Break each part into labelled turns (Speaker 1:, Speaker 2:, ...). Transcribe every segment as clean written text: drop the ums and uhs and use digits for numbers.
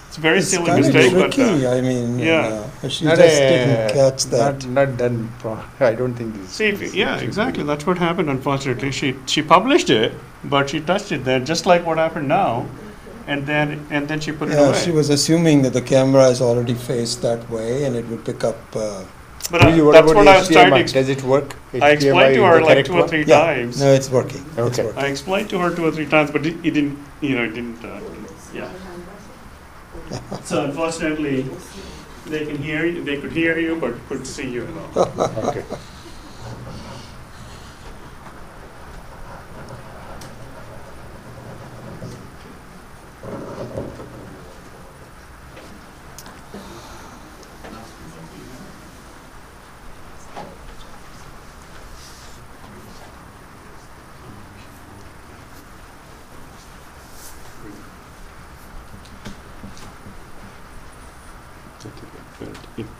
Speaker 1: It's a very
Speaker 2: It's
Speaker 1: silly
Speaker 2: kind of
Speaker 1: mistake,
Speaker 2: tricky.
Speaker 1: but
Speaker 2: I mean,
Speaker 1: yeah.
Speaker 2: she just didn't catch that.
Speaker 3: Not done. I don't think this.
Speaker 1: See, exactly. That's what happened. Unfortunately, she published it, but she touched it there, just like what happened now, and then she put it away.
Speaker 2: She was assuming that the camera is already faced that way, and it would pick up.
Speaker 1: But that's what I was trying to explain.
Speaker 3: Does it work?
Speaker 1: I explained to her like 2 or 3 times.
Speaker 2: No, it's working.
Speaker 3: Okay.
Speaker 2: It's working.
Speaker 1: I explained to her 2 or 3 times, but it didn't. It didn't. Yeah. So unfortunately, they can hear you. They could hear you, but couldn't see you at all.
Speaker 3: Okay.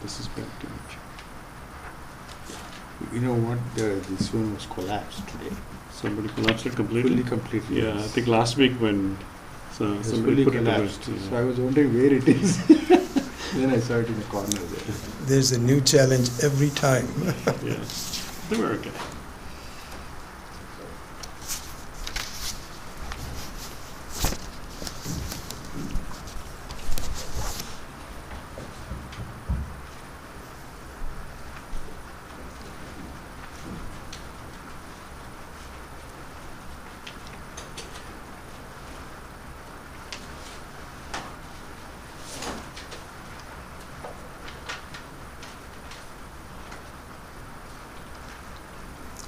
Speaker 1: This is bad too much.
Speaker 3: You know what? This one was collapsed today.
Speaker 1: Somebody collapsed it completely.
Speaker 3: Completely.
Speaker 1: Yeah, I think last week when somebody
Speaker 3: fully
Speaker 1: put
Speaker 3: collapsed.
Speaker 1: it to
Speaker 3: So I was wondering where it is. Then I saw it in the corner there.
Speaker 2: There's a new challenge every time.
Speaker 1: Yeah, they were okay.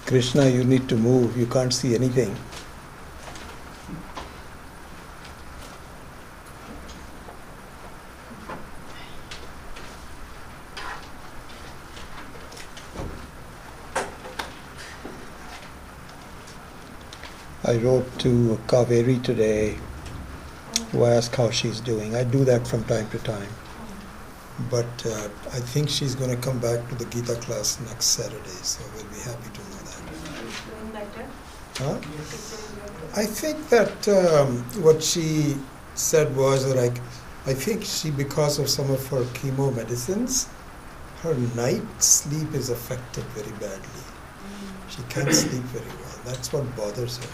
Speaker 2: Krishna, you need to move. You can't see anything. I wrote to Kaveri today to ask how she's doing. I do that from time to time. But I think she's going to come back to the Gita class next Saturday, so we'll be happy to know that.
Speaker 4: Doing better?
Speaker 2: Huh? I think that what she said was that I think because of some of her chemo medicines, her night sleep is affected very badly. She can't sleep very well. That's what bothers her.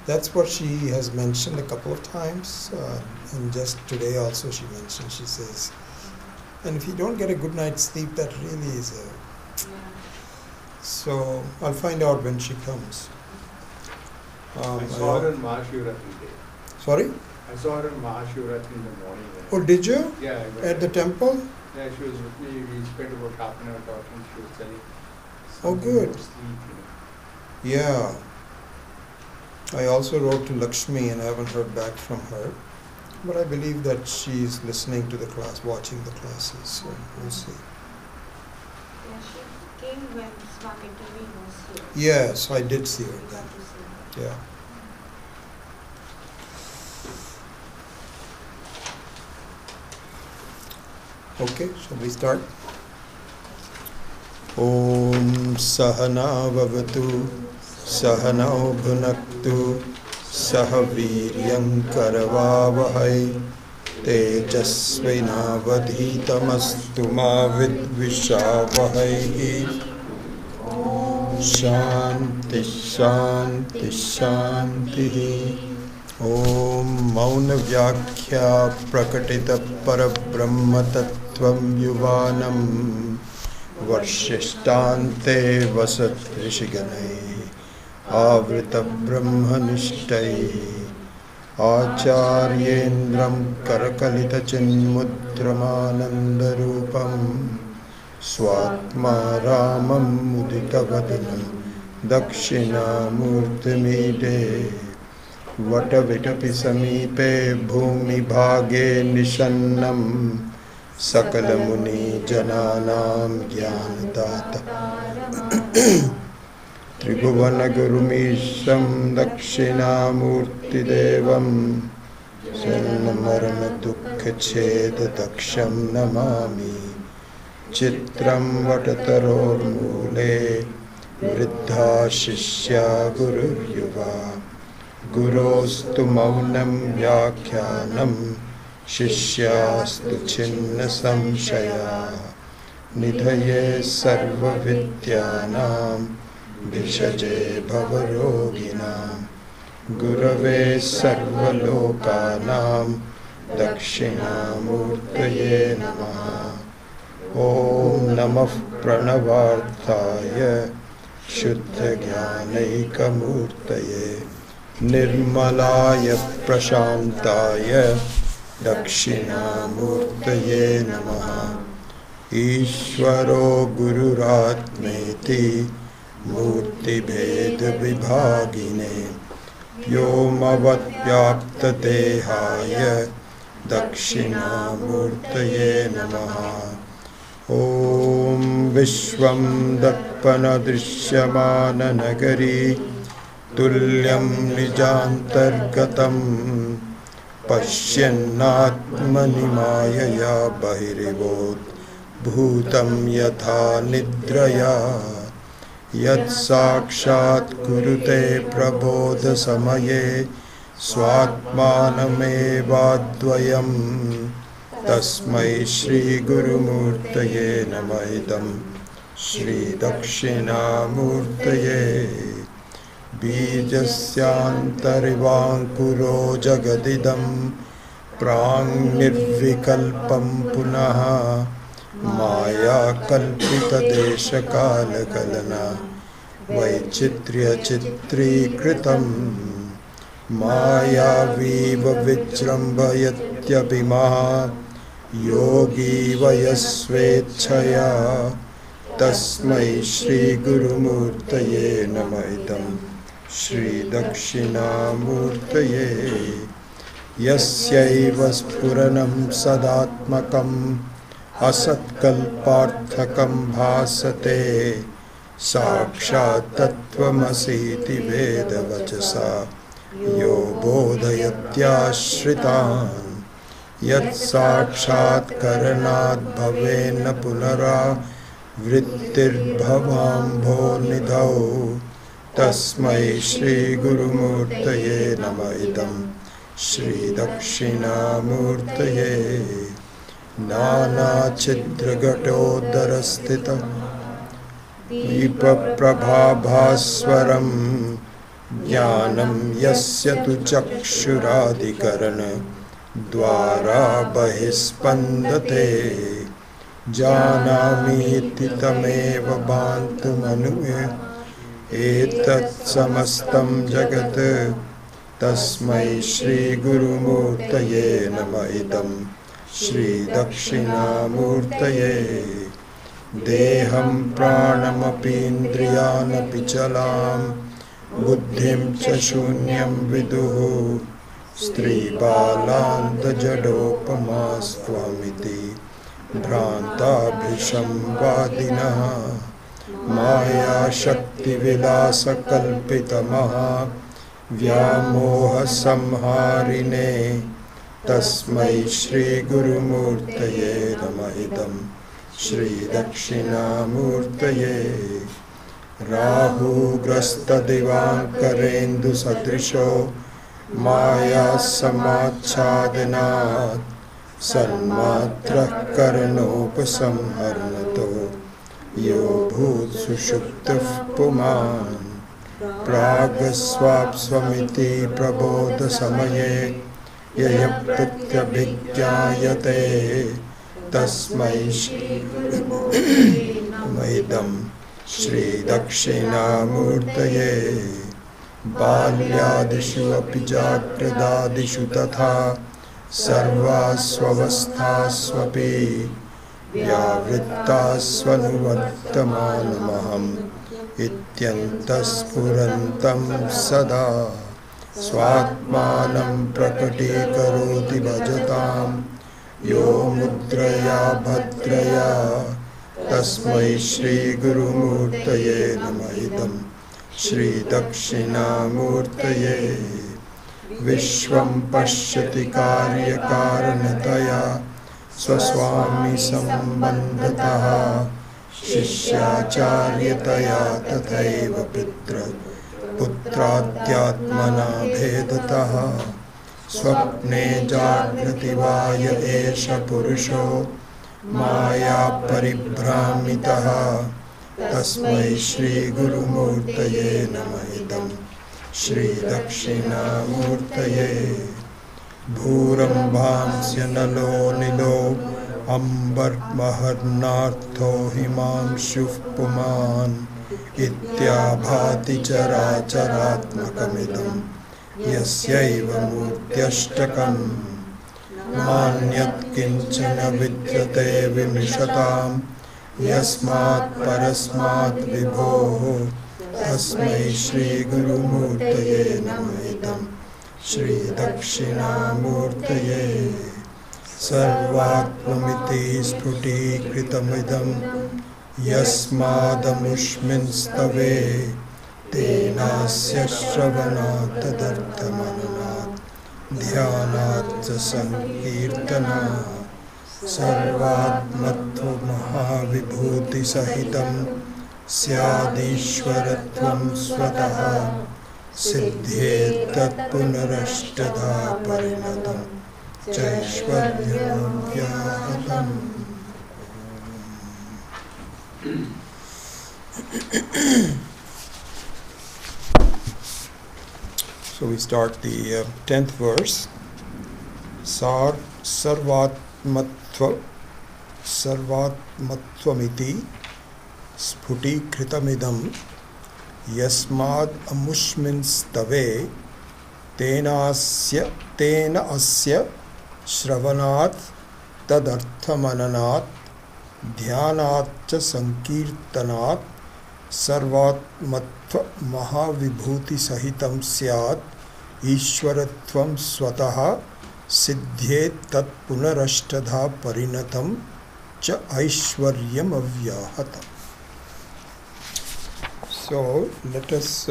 Speaker 2: That's what she has mentioned a couple of times, and just today also she mentioned, she says, and if you don't get a good night's sleep, that really is So I'll find out when she comes.
Speaker 3: I saw her in Mahashivratri day.
Speaker 2: Sorry?
Speaker 3: I saw her in Mahashivratri in the morning.
Speaker 2: Oh, did you?
Speaker 3: Yeah. I went
Speaker 2: At the temple?
Speaker 3: Yeah, she was with me. We spent about half an hour talking. She was telling
Speaker 2: Oh, good.
Speaker 3: about sleep,
Speaker 2: Yeah. I also wrote to Lakshmi and I haven't heard back from her. But I believe that she's listening to the class, watching the classes, so we'll see.
Speaker 4: Yeah, she came when Swami Devi was here.
Speaker 2: Yes, I did see her
Speaker 4: We
Speaker 2: then.
Speaker 4: got to see her.
Speaker 2: Yeah. Okay, shall we start? Om Sahana Vavatu Sahanau Bhunaktu Sahaviryam Karavavahai Tejasvinavadhitamastu ma vidvishavahai Shanti Shanti Shanti Om Mauna Vyakhya Prakatita Parabrahma Tattvam Yuvanam Varshistante Vasat Rishiganai Avrita Brahmanishtai Acharyendram Karakalita Chinmudramanandarupam Swatma Ramam Mudita Vadanam Dakshinamurtimide Vatavitapi Samipe Bhumi Bhage Nishannam Sakalamuni Jananam Jnanadata Tribhuvana Gurumisham Dakshinamurti Devam Sanamarana Dukkha Cheda Daksham Namami Chitram Vatataror Mule Vriddha Shishya Guru Yuva Gurostu Maunam Vyakhyanam शिष्यास्तु छिन्न संशया निधये सर्वविद्यानां विषजे भवरोगिणां गुरवे सर्वलोकानां दक्षिणामूर्तये नमः। ॐ नमः प्रणवार्थाय शुद्धज्ञानैकमूर्तये निर्मलाय प्रशान्ताय दक्षिणामूर्तये नमः। ईश्वरो गुरुरात्मेति मूर्तिभेदविभागिने व्योमवद्व्याप्तदेहाय दक्षिणामूर्तये नमः। ॐ विश्वं दर्पणदृश्यमाननगरी तुल्यं निजान्तर्गतं पश्यन्नात्मनि मायया बहिर्भूतं यथा निद्रया यत्साक्षात् कुरुते प्रबोधसमये स्वात्मानमेवाद्वयं तस्मै श्रीगुरुमूर्तये नमः। इदं श्रीदक्षिणामूर्तये बीजस्यान्तरिवाङ्कुरो जगदिदं प्राङ्निर्विकल्पं पुनः मायाकल्पितदेशकालकलना वैचित्र्यचित्रीकृतं मायावीव विजृम्भयत्यभिमः योगी वयस्वेच्छया तस्मै श्रीगुरुमूर्तये नमः। इदं श्रीदक्षिणामूर्तये यस्यैव स्फुरणं सदात्मकम् असत्कल्पार्थकं भासते साक्षात् तत्त्वमसीति वेदवचसा यो बोधयत्याश्रितान् यत्साक्षात्करणाद् भवेन्न पुनरावृत्तिर्भवाम्भोनिधौ तस्मै श्रीगुरुमूर्तये नमः। इदं श्रीदक्षिणामूर्तये नानाच्छिद्रघटोदरस्थितं दीपप्रभाभास्वरं ज्ञानं यस्य तु चक्षुरादिकरणद्वारा बहिस्पन्दते जानामीति तमेव भान्तुमनुमे एतत् समस्तं जगत् तस्मै श्रीगुरुमूर्तये नमः। इदं श्रीदक्षिणामूर्तये देहं प्राणमपीन्द्रियानपि चलां बुद्धिं च शून्यं विदुः स्त्रीबालान्तजडोपमास्त्वमिति भ्रान्ताभृशं वादिनः मायाशक्तिविलासकल्पितमः व्यामोहसंहारिणे तस्मै श्रीगुरुमूर्तये नमः। इदं श्रीदक्षिणामूर्तये राहुग्रस्तदिवाकरेन्दुसदृशो मायासमाच्छादनात् सन्मात्रः करणोपसंहरणतो यो भूत्सुषुप्तः पुमान् प्रागस्वाप्स्वमिति प्रबोधसमये ययप्रत्यभिज्ञायते तस्मै श्रीगुरुमूर्तये श्रीदक्षिणामूर्तये बाल्यादिषु अपि जाग्रदादिषु तथा सर्वास्वस्थास्वपि व्यावृत्तास्वनुवर्तमानमहम् इत्यन्तःस्फुरन्तं सदा स्वात्मानं प्रकटीकरोति भजतां यो मुद्रया भद्रया तस्मै श्रीगुरुमूर्तये नमः। इदं श्रीदक्षिणामूर्तये विश्वं पश्यति कार्यकारणतया स्वस्वामी सम्बन्धतः शिष्याचार्यतया तथैव पुत्राद्यात्मना भेदतः स्वप्ने जागृति वा य एष पुरुषो माया परिभ्रामितः तस्मै श्री गुरुमूर्तये नमः इदं श्री दक्षिणामूर्तये भूरम्भांस्य नलो निलो अम्बर्महर्नार्थो हिमांशुः पुमान् इत्याभाति चराचरात्मकमिदं यस्यैव मूर्त्यष्टकम् नान्यत् किञ्चन विद्यते विमृशताम् यस्मात् परस्मात् विभोः तस्मै श्री गुरुमूर्तये नमः इदं श्री दक्षिणामूर्तये सर्वात्ममिति स्फुटीकृतमिदं यस्मादमुष्मिंस्तवे तेनास्य श्रवणात् तदर्थमननात् ध्यानात् च संकीर्तनात् सर्वात्मत्वमहाविभूतिसहितं स्यादीश्वरत्वं स्वतः सिद्ध्येत् तत्पुनरष्टधा परिणतं चैश्वर्यमव्याहतम्. So we start the 10th verse. Sarvatmatvamiti sputikritamidam yasmad amushminstave tena asya shravanat tadarthamananat dhyanat cha sankirtanat sarvatmatva mahavibhuti sahitam syat ishwaratvam swataha siddhyet tat punarashtadha parinatam cha aishwaryam avyahatam. So let us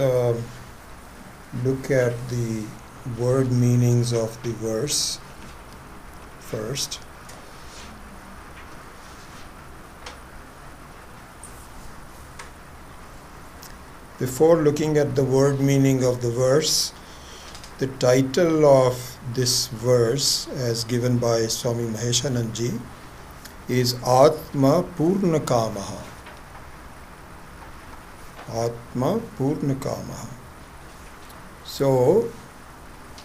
Speaker 2: look at the word meanings of the verse first. Before looking at the word meaning of the verse, the title of this verse, as given by Swami Maheshananji, is Atma Purna Kamaha. Atma Purna Kamaha. So,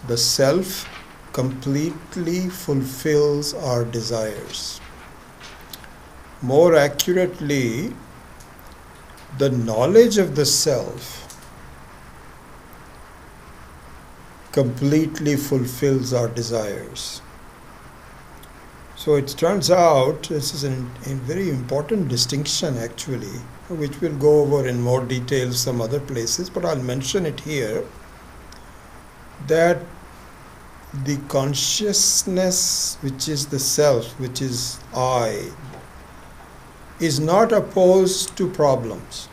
Speaker 2: the self completely fulfills our desires. More accurately, the knowledge of the self completely fulfills our desires. So it turns out, this is a very important distinction actually, which we'll go over in more detail some other places, but I'll mention it here, that the consciousness which is the self, which is I, is not opposed to problems.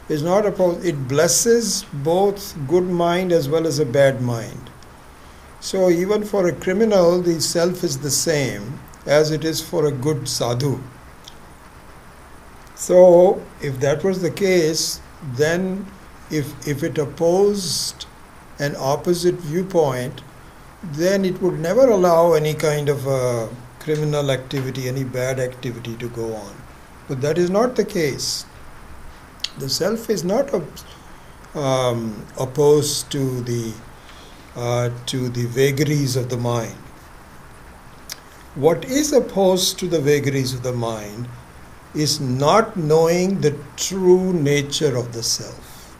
Speaker 2: Is not opposed. It blesses both good mind as well as a bad mind. So even for a criminal, the self is the same as it is for a good sadhu. So if that was the case, then if it opposed an opposite viewpoint, then it would never allow any kind of criminal activity, any bad activity to go on. But that is not the case. The self is not opposed to the vagaries of the mind. What is opposed to the vagaries of the mind is not knowing the true nature of the self.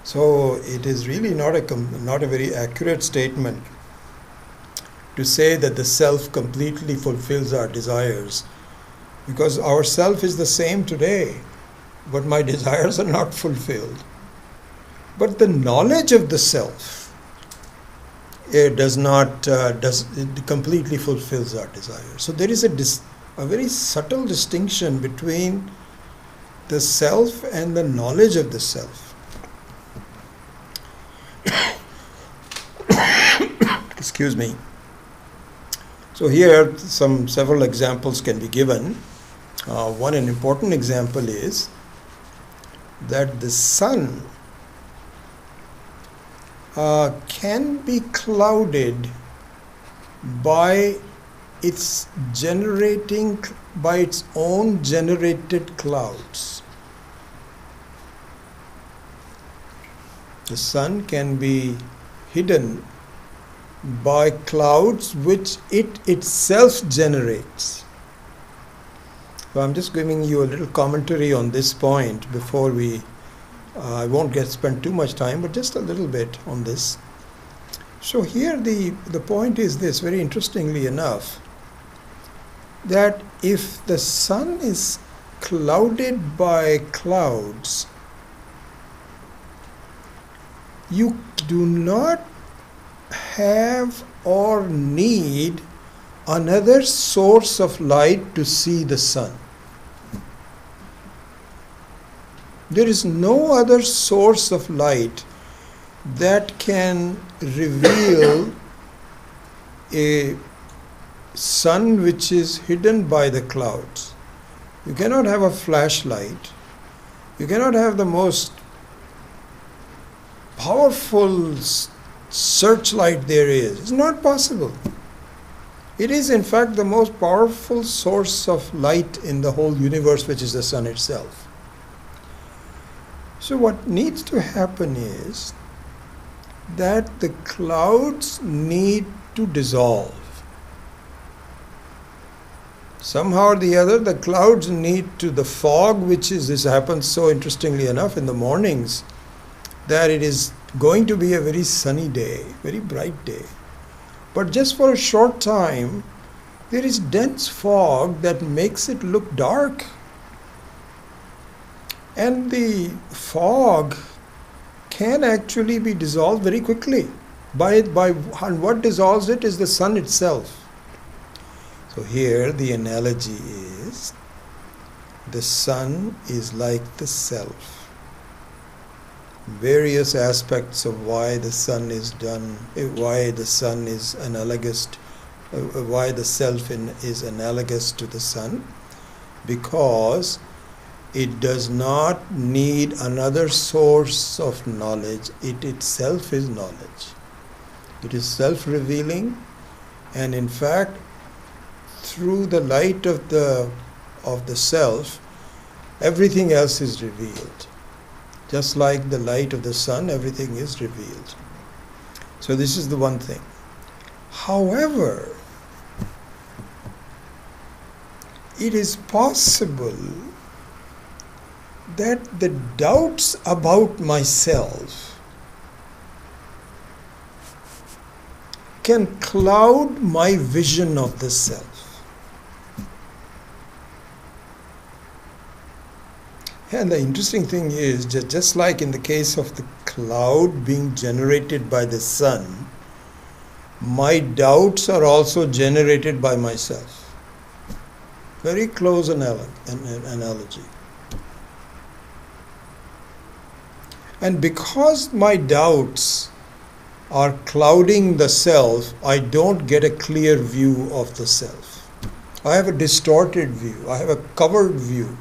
Speaker 2: So it is really not a very accurate statement to say that the self completely fulfills our desires, because our self is the same today, but my desires are not fulfilled. But the knowledge of the self, it completely fulfills our desires. So there is a very subtle distinction between the self and the knowledge of the self. Excuse me. So here several examples can be given. One important example is that the sun can be clouded by its own generated clouds. The sun can be hidden by clouds which it itself generates. So I'm just giving you a little commentary on this point before I won't spend too much time, but just a little bit on this. So here the point is this, very interestingly enough, that if the sun is clouded by clouds, you do not have or need another source of light to see the sun. There is no other source of light that can reveal a sun which is hidden by the clouds. You cannot have a flashlight. You cannot have the most powerful searchlight there is. It's not possible. It is in fact the most powerful source of light in the whole universe, which is the sun itself. So what needs to happen is that the clouds need to dissolve. Somehow or the other, the clouds need to, the fog, this happens so interestingly enough in the mornings, that it is going to be a very sunny day, very bright day. But just for a short time, there is dense fog that makes it look dark. And the fog can actually be dissolved very quickly. And what dissolves it is the sun itself. So here the analogy is, the sun is like the self. Various aspects of why the sun is done, why the sun is analogous, why the self is analogous to the sun, because it does not need another source of knowledge. It itself is knowledge. It is self-revealing, and in fact, through the light of the self, everything else is revealed. Just like the light of the sun, everything is revealed. So this is the one thing. However, it is possible that the doubts about myself can cloud my vision of the self. And the interesting thing is, just like in the case of the cloud being generated by the sun, my doubts are also generated by myself. Very close analogy. And because my doubts are clouding the self, I don't get a clear view of the self. I have a distorted view. I have a covered view.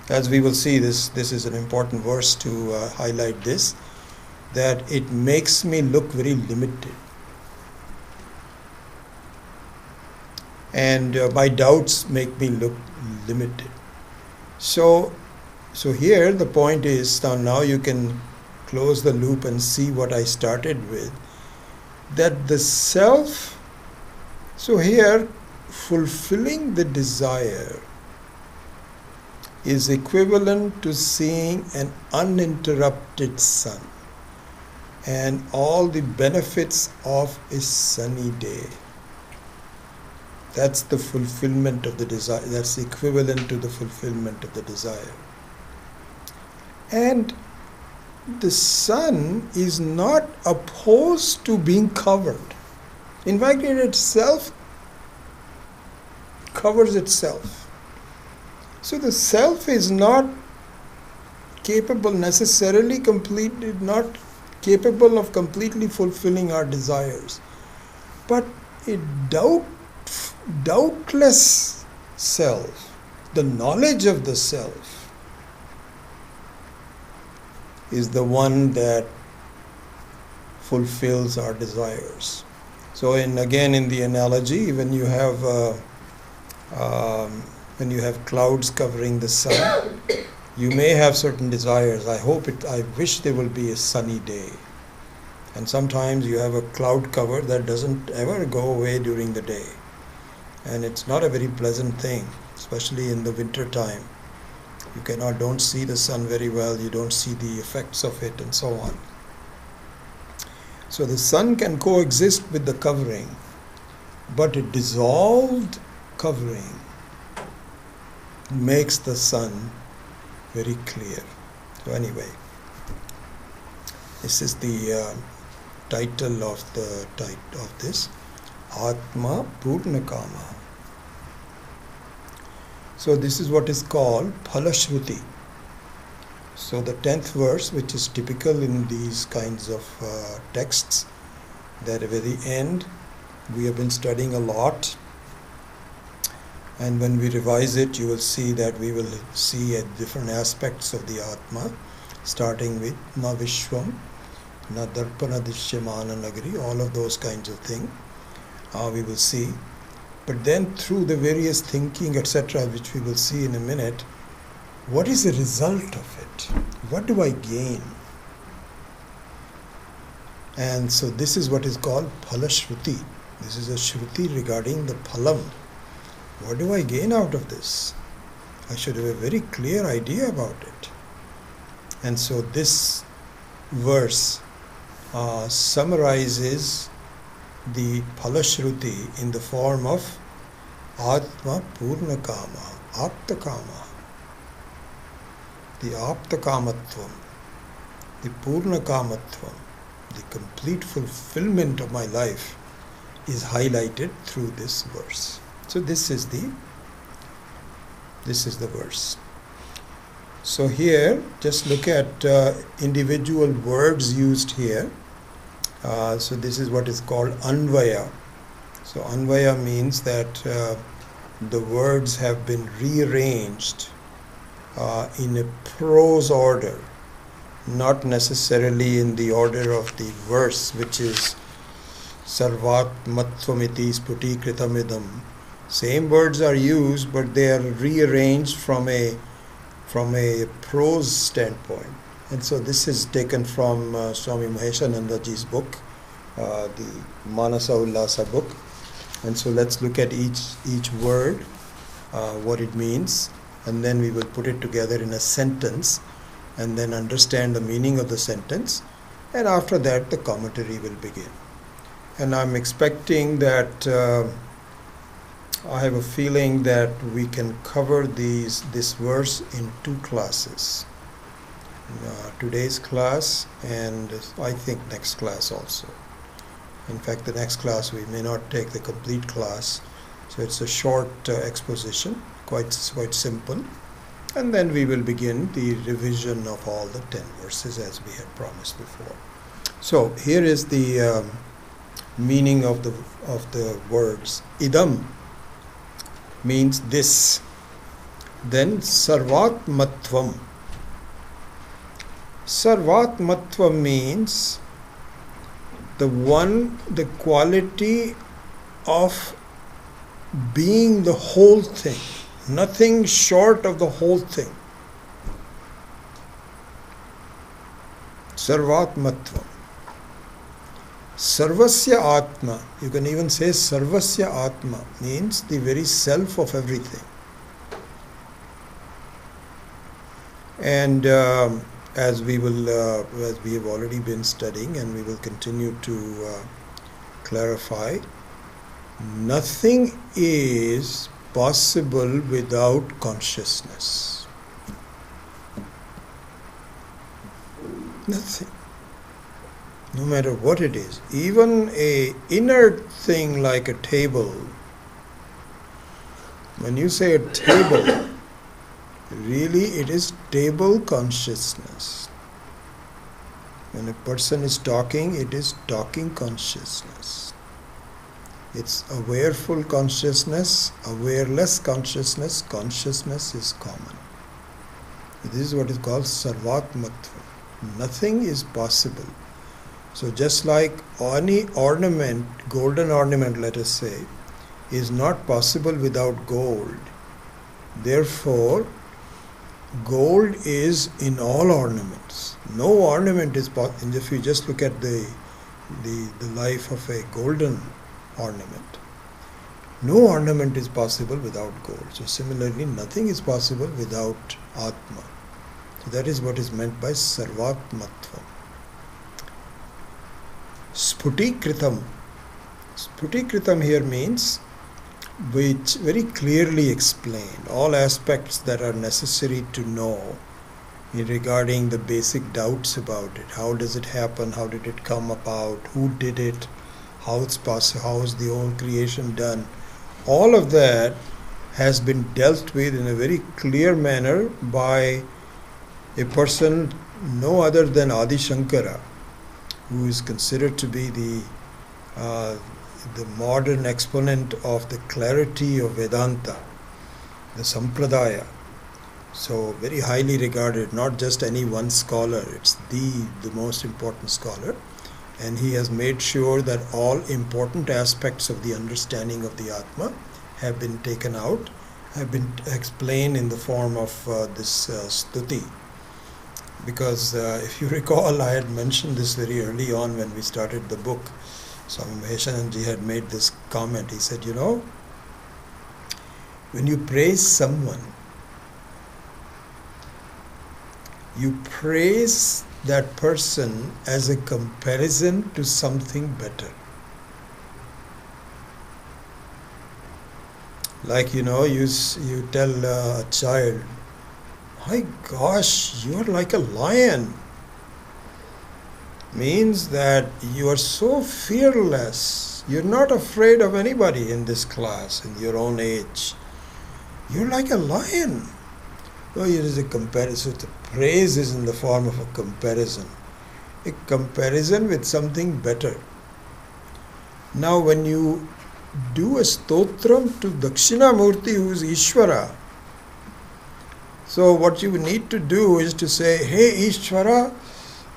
Speaker 2: As we will see, this is an important verse to highlight this, that it makes me look very limited. And my doubts make me look limited. So here the point is, now you can close the loop and see what I started with, that the self, so here fulfilling the desire is equivalent to seeing an uninterrupted sun and all the benefits of a sunny day. That's the fulfillment of the desire. That's equivalent to the fulfillment of the desire. And the sun is not opposed to being covered. In fact, it itself covers itself. So the self is not capable necessarily not capable of completely fulfilling our desires. But a doubtless self, the knowledge of the self, is the one that fulfills our desires. So again in the analogy, when you have clouds covering the sun, you may have certain desires. I wish there will be a sunny day. And sometimes you have a cloud cover that doesn't ever go away during the day. And it's not a very pleasant thing, especially in the winter time. You don't see the sun very well, you don't see the effects of it and so on. So the sun can coexist with the covering, but a dissolved covering makes the sun very clear. So anyway, this is the title of this, Atma Purnakama. So this is what is called Phalashruti. So the 10th verse, which is typical in these kinds of texts, that at the end we have been studying a lot, and when we revise it you will see that we will see different aspects of the Atma, starting with Na Vishwam, Na Darpana Dishyamana Nagari, all of those kinds of things we will see. But then through the various thinking, etc., which we will see in a minute, what is the result of it? What do I gain? And so this is what is called Phalashruti. This is a Shruti regarding the Phalam. What do I gain out of this? I should have a very clear idea about it. And so this verse summarizes the Phalashruti in the form of Atma Purnakama, Aptakama. The Aptakamatvam, the Purnakamatvam, the complete fulfillment of my life is highlighted through this verse. So this is the verse. So here, just look at individual words used here. So this is what is called Anvaya. So Anvaya means that the words have been rearranged in a prose order, not necessarily in the order of the verse, which is Sarvat Mattvamiti Sputi Kritamidam. Same words are used, but they are rearranged from a prose standpoint. And so this is taken from Swami Maheshanandaji's book, the Manasa Ullasa book. And so let's look at each word, what it means, and then we will put it together in a sentence and then understand the meaning of the sentence, and after that the commentary will begin. And I'm expecting that I have a feeling that we can cover this verse in 2 classes. Today's class and I think next class also. In fact, the next class we may not take the complete class, so it's a short exposition, quite simple, and then we will begin the revision of all the 10 verses as we had promised before. So here is the meaning of the words. Idam means this. Then Sarvatmatvam. Sarvatmatvam means the quality of being the whole thing, nothing short of the whole thing. Sarvatmatvam. Sarvasya Atma, you can even say Sarvasya Atma, means the very self of everything. And as we have already been studying and we will continue to clarify, nothing is possible without consciousness. Nothing. No matter what it is, even a inert thing like a table. When you say a table, really it is table consciousness. When a person is talking, it is talking consciousness. It's awareful consciousness, awareless consciousness, consciousness is common. This is what is called Sarvatmatva. Nothing is possible. So just like any ornament, golden ornament let us say, is not possible without gold. Therefore, gold is in all ornaments. No ornament is possible. If you just look at the life of a golden ornament, no ornament is possible without gold. So similarly, nothing is possible without Atma. So that is what is meant by Sarvatmatvam. Sputikritam. Sputikritam here means which very clearly explain all aspects that are necessary to know regarding the basic doubts about it. How does it happen? How did it come about? Who did it? How it's possible? How is the whole creation done? All of that has been dealt with in a very clear manner by a person no other than Adi Shankara, who is considered to be the modern exponent of the clarity of Vedanta, the Sampradaya. So very highly regarded, not just any one scholar, it's the most important scholar. And he has made sure that all important aspects of the understanding of the Atma have been taken out, have been explained in the form of this stuti. Because if you recall, I had mentioned this very early on when we started the book. Swami Maheshananji had made this comment. He said, when you praise someone, you praise that person as a comparison to something better. Like, you tell a child, my gosh, you're like a lion. Means that you are so fearless. You're not afraid of anybody in this class, in your own age. You're like a lion. So it is a comparison. The praise is in the form of a comparison. A comparison with something better. Now when you do a stotram to DakshinaMurthi, who is Ishvara, so what you need to do is to say, hey Ishvara,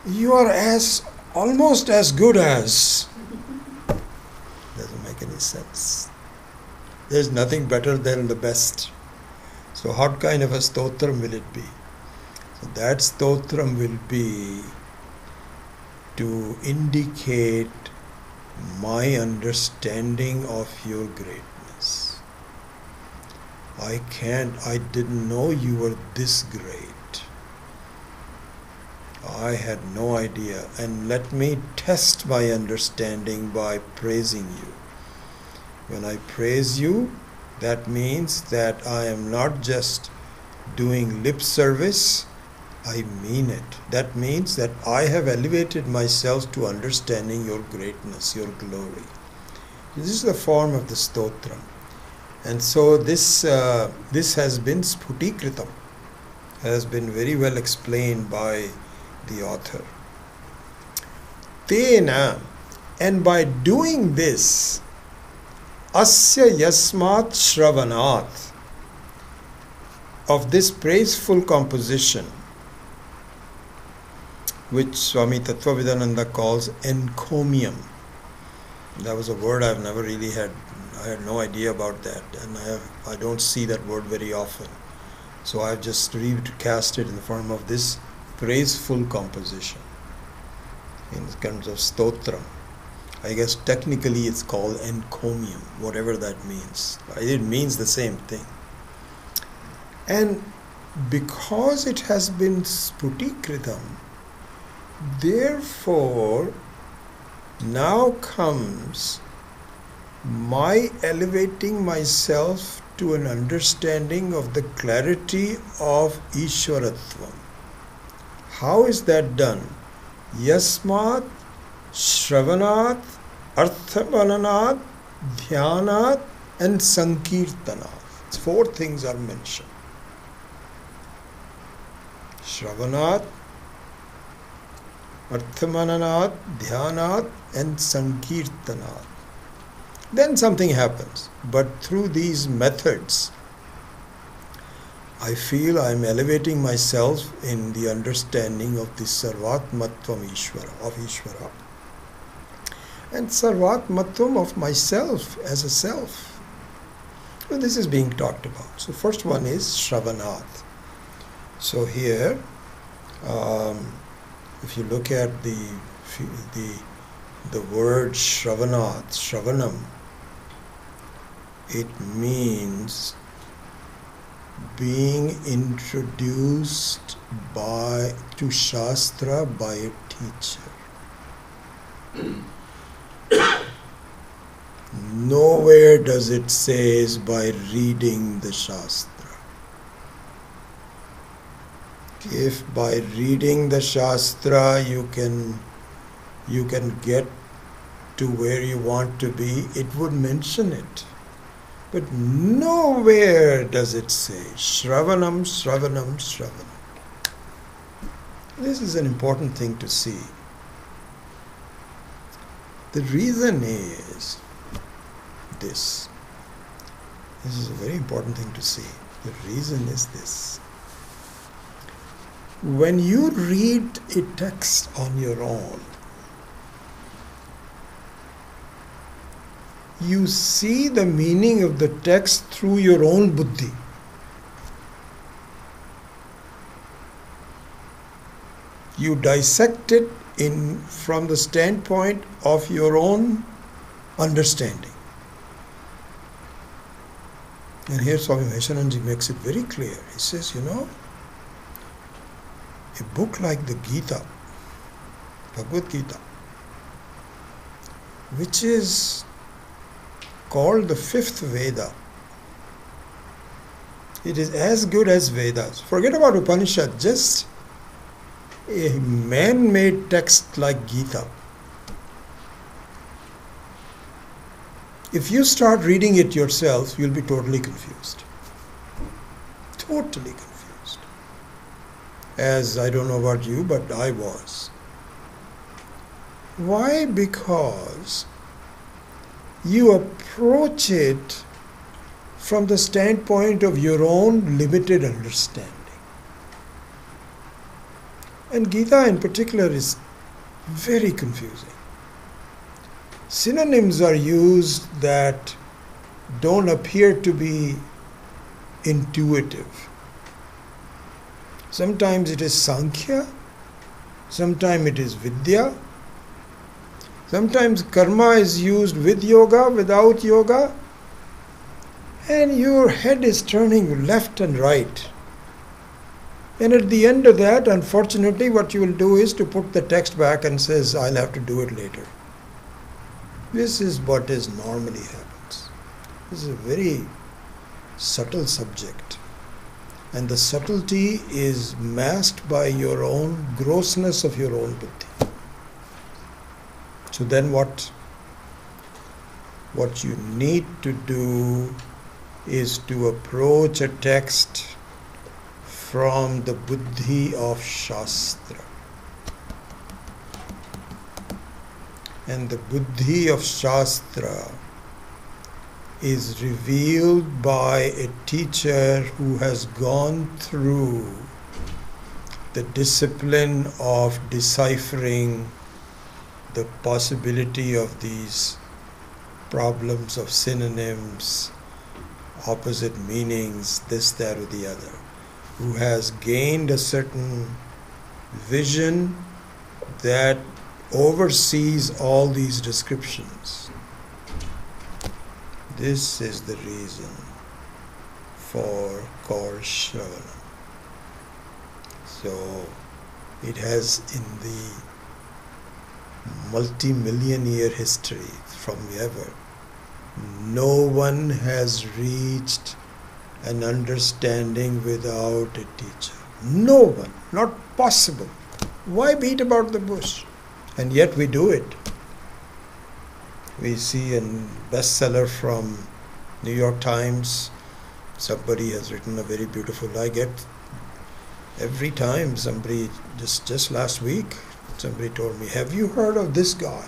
Speaker 2: you are almost as good as. Doesn't make any sense. There's nothing better than the best. So what kind of a stotram will it be? So that stotram will be to indicate my understanding of your greatness. I didn't know you were this great. I had no idea, and let me test my understanding by praising you. When I praise you, that means that I am not just doing lip service, I mean it. That means that I have elevated myself to understanding your greatness, your glory. This is the form of the stotram. And so this has been sputikritam, has been very well explained by the author. Tena, and by doing this, asya yasmat shravanat, of this praiseful composition, which Swami Tattvavidananda calls encomium. That was a word I've never really had. I had no idea about that, and I don't see that word very often. So I've just recast it in the form of this praiseful composition in terms of stotram. I guess technically it's called encomium, whatever that means. It means the same thing. And because it has been sputikritam, therefore now comes my elevating myself to an understanding of the clarity of Ishwaratvam. How is that done? Yasmat, Shravanat, Arthamananat, Dhyanat, and Sankirtanat. 4 things are mentioned. Shravanat, Arthamananat, Dhyanat, and Sankirtanat. Then something happens. But through these methods, I feel I am elevating myself in the understanding of the Sarvatmatvam Ishvara, of Ishvara. and sarvatmatvam of myself as a self. So this is being talked about. So first one is Shravanat. So here, if you look at the word Shravanat, Shravanam, it means being introduced to Shastra by a teacher. Nowhere does it say by reading the Shastra. If by reading the Shastra you can get to where you want to be, it would mention it. But nowhere does it say Shravanam, Shravanam, Shravanam. This is an important thing to see. The reason is this. This is a very important thing to see. The reason is this. When you read a text on your own, you see the meaning of the text through your own buddhi. You dissect it from the standpoint of your own understanding. And here Swami Vaishyananji makes it very clear. He says, a book like the Gita, Bhagavad Gita, which is called the fifth Veda. It is as good as Vedas. Forget about Upanishad, just a man-made text like Gita. If you start reading it yourself, you'll be totally confused. Totally confused. As I don't know about you, but I was. Why? Because you approach it from the standpoint of your own limited understanding. And Gita in particular is very confusing. Synonyms are used that don't appear to be intuitive. Sometimes it is Sankhya, sometimes it is Vidya, sometimes karma is used with yoga, without yoga, and your head is turning left and right. And at the end of that, unfortunately, what you will do is to put the text back and says, I'll have to do it later. This is what is normally happens. This is a very subtle subject. And the subtlety is masked by your own grossness of your own buddhi. So then what you need to do is to approach a text from the buddhi of Shastra. And the buddhi of Shastra is revealed by a teacher who has gone through the discipline of deciphering the possibility of these problems of synonyms, opposite meanings, this, that, or the other, who has gained a certain vision that oversees all these descriptions. This is the reason for called Shravana. So it has in the multi-million year history from ever, no one has reached an understanding without a teacher. No one, not possible. Why beat about the bush? And yet we do it. We see a bestseller from New York Times. Somebody has written a very beautiful, I get every time somebody, just last week, somebody told me, have you heard of this guy?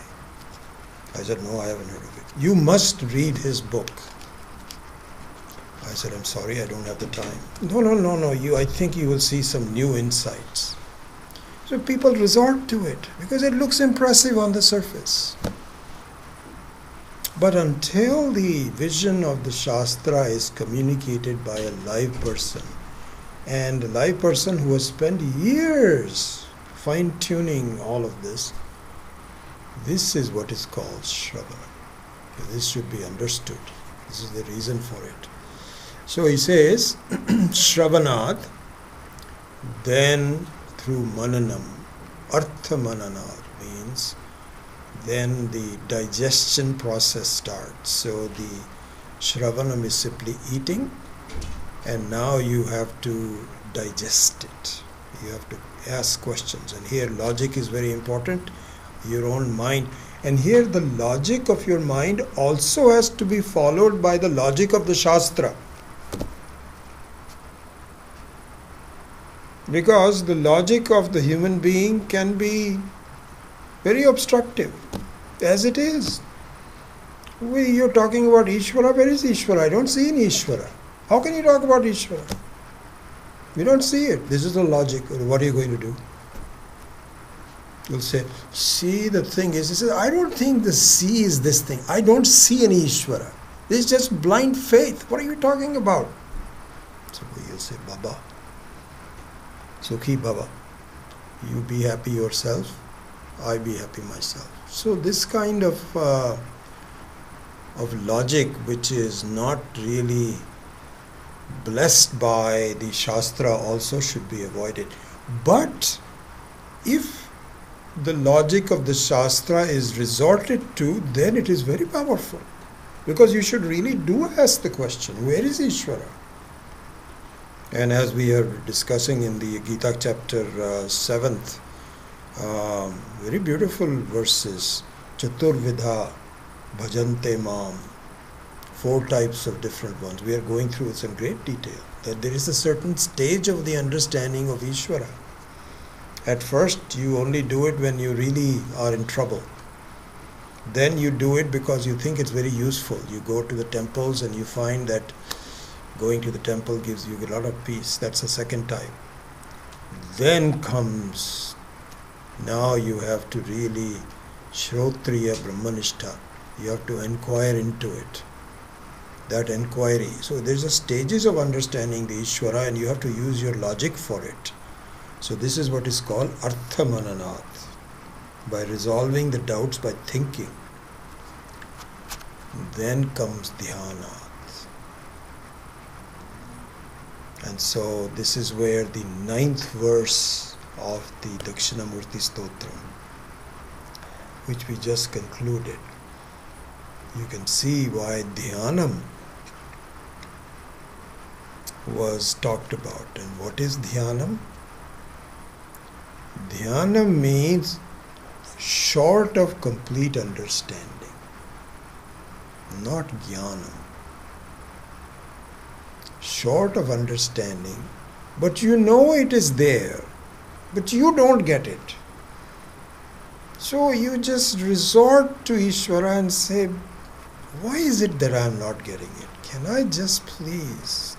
Speaker 2: I said, no, I haven't heard of it. You must read his book. I said, I'm sorry, I don't have the time. No, I think you will see some new insights. So people resort to it because it looks impressive on the surface. But until the vision of the Shastra is communicated by a live person, and a live person who has spent years fine-tuning all of this, this is what is called Shravana. This should be understood. This is the reason for it. So he says, Shravanat, then through Mananam, Artha Mananat means then the digestion process starts. So the Shravanam is simply eating, and now you have to digest it. You have to ask questions. And here logic is very important, your own mind. And here the logic of your mind also has to be followed by the logic of the Shastra. Because the logic of the human being can be very obstructive, as it is. You're talking about Ishvara. Where is Ishvara? I don't see any Ishvara. How can you talk about Ishvara? We don't see it. This is the logic. What are you going to do? You'll say, see, the thing is, he says, I don't think the see is this thing. I don't see any Ishvara. This is just blind faith. What are you talking about? So you'll say, Baba, Sukhi Baba, you be happy yourself, I be happy myself. So this kind of logic, which is not really blessed by the Shastra, also should be avoided. But if the logic of the Shastra is resorted to, then it is very powerful. Because you should really do ask the question, where is Ishvara? And as we are discussing in the Gita chapter 7th, very beautiful verses, Chaturvidha Bhajante Mam, 4 types of different ones. We are going through it in great detail. That there is a certain stage of the understanding of Ishvara. At first, you only do it when you really are in trouble. Then you do it because you think it's very useful. You go to the temples and you find that going to the temple gives you a lot of peace. That's the second time. Then comes, now you have to really Shrotriya Brahmanishta. You have to inquire into it. That inquiry. So there's a stages of understanding the Ishvara, and you have to use your logic for it. So this is what is called Artha Mananat. By resolving the doubts by thinking. Then comes Dhyanat. And so this is where the 9th verse of the DakshinaMurthi Stotram, which we just concluded, you can see why Dhyanam was talked about. And what is Dhyanam? Dhyanam means short of complete understanding, not jnanam. Short of understanding, but you know it is there, but you don't get it. So you just resort to Ishvara and say, why is it that I am not getting it? Can I just please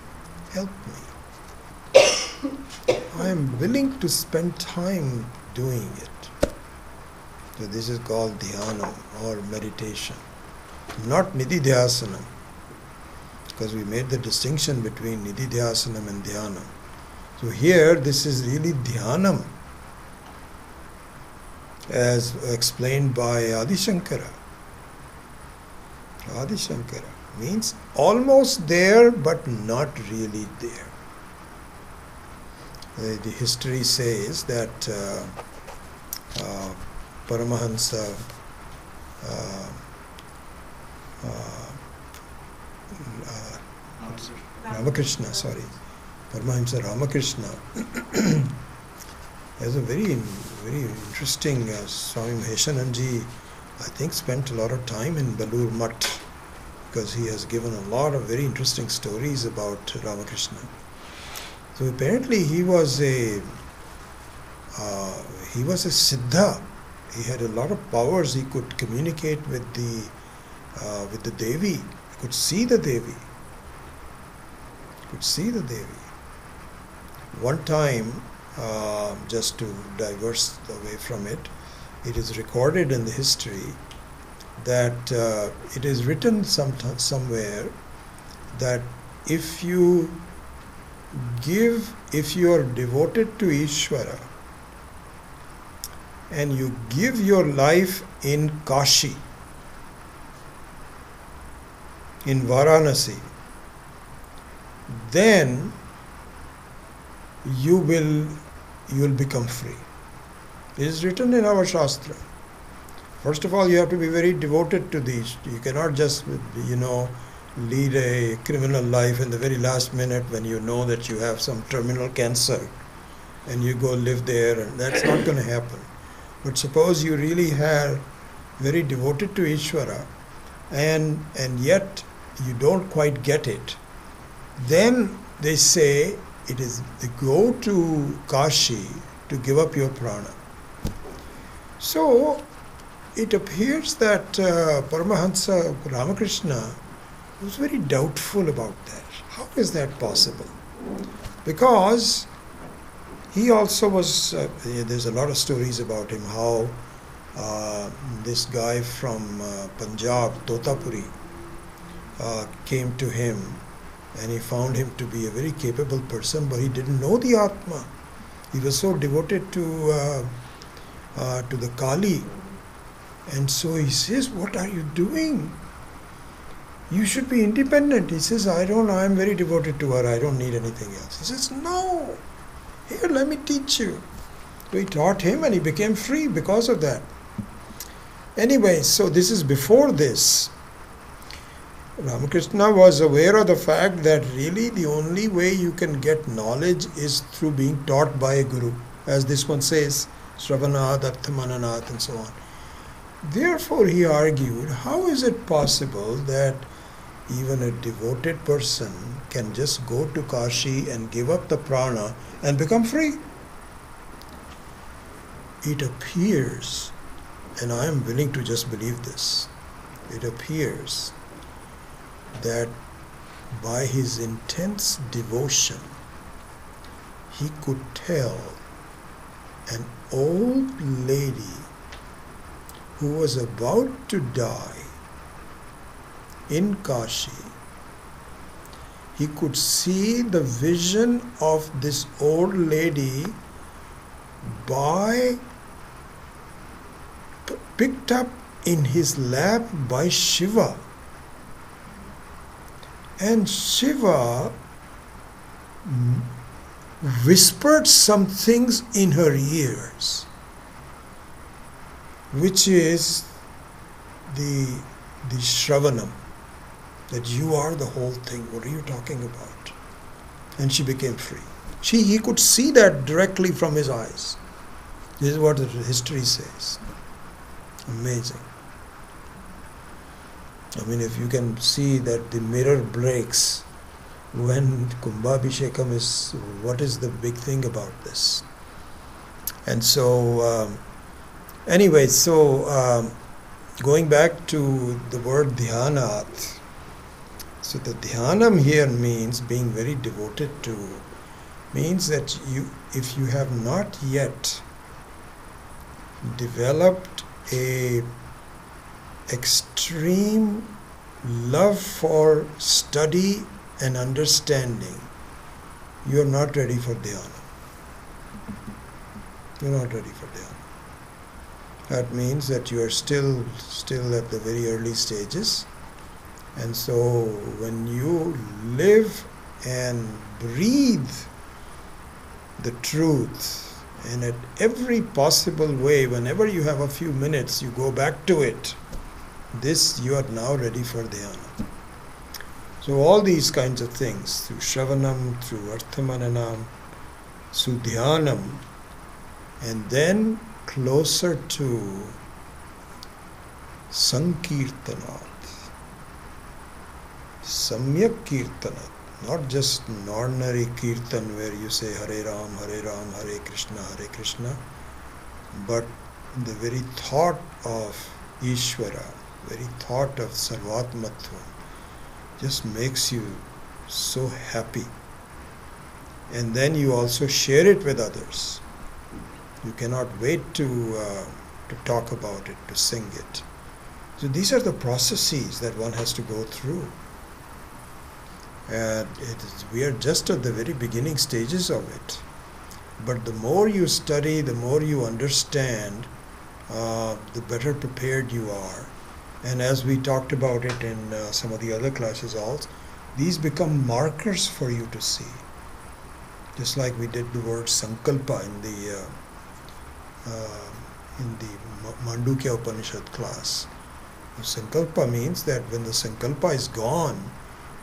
Speaker 2: help me? I am willing to spend time doing it. So this is called dhyana or meditation, not nididhyasanam, because we made the distinction between nididhyasanam and dhyana. So here this is really dhyanam, as explained by Adi Shankara. Adi Shankara means almost there but not really there. The history says that Paramahansa Ramakrishna, Paramahansa Ramakrishna has a very interesting, Swami Maheshananji, I think, spent a lot of time in Balur Mutt, because he has given a lot of very interesting stories about Ramakrishna. So apparently he was a siddha. He had a lot of powers. He could communicate with the Devi. He could see the Devi. One time, just to diverse away from it, it is recorded in the history that it is written somewhere that if you are devoted to Ishvara and you give your life in Kashi, in Varanasi, then you will become free. It is written in our Shastra. First of all, you have to be very devoted to these. You cannot just, lead a criminal life in the very last minute when you know that you have some terminal cancer and you go live there, and that's not going to happen. But suppose you really are very devoted to Ishvara and yet you don't quite get it, then they say it is they go to Kashi to give up your prana. So it appears that Paramahansa Ramakrishna was very doubtful about that. How is that possible? Because he also was, there's a lot of stories about him, how this guy from Punjab, Totapuri, came to him and he found him to be a very capable person, but he didn't know the Atma. He was so devoted to the Kali. And so he says, what are you doing? You should be independent. He says, I am very devoted to her. I don't need anything else. He says, no. Here, let me teach you. So he taught him and he became free because of that. Anyway, so this is before this. Ramakrishna was aware of the fact that really the only way you can get knowledge is through being taught by a guru. As this one says, Sravanat, Arthamananat, and so on. Therefore, he argued, how is it possible that even a devoted person can just go to Kashi and give up the prana and become free? It appears, and I am willing to just believe this, it appears that by his intense devotion, he could tell an old lady who was about to die in Kashi, he could see the vision of this old lady picked up in his lap by Shiva. And Shiva whispered some things in her ears, which is the Shravanam, that you are the whole thing. What are you talking about? And she became free. He could see that directly from his eyes. This is what the history says. Amazing. I mean, if you can see that the mirror breaks when Kumbhabhishekam is, what is the big thing about this? And so, anyway, going back to the word dhyanat, so the dhyanam here means being very devoted to, means that if you have not yet developed a extreme love for study and understanding, you are not ready for dhyana. You are not ready for dhyana. That means that you are still at the very early stages. And so when you live and breathe the truth, and at every possible way, whenever you have a few minutes, you go back to it, this you are now ready for dhyana. So all these kinds of things, through Shravanam, through Arthamananam, through dhyanam, and then closer to Sankirtanat, Samyak Kirtanat, not just an ordinary kirtan where you say Hare Ram, Hare Krishna, but the very thought of Ishvara, very thought of Sarvatmatvam just makes you so happy. And then you also share it with others. You cannot wait to talk about it, to sing it. So these are the processes that one has to go through. And we are just at the very beginning stages of it. But the more you study, the more you understand, the better prepared you are. And as we talked about it in some of the other classes also, these become markers for you to see. Just like we did the word sankalpa in the Mandukya Upanishad class. Sankalpa means that when the sankalpa is gone,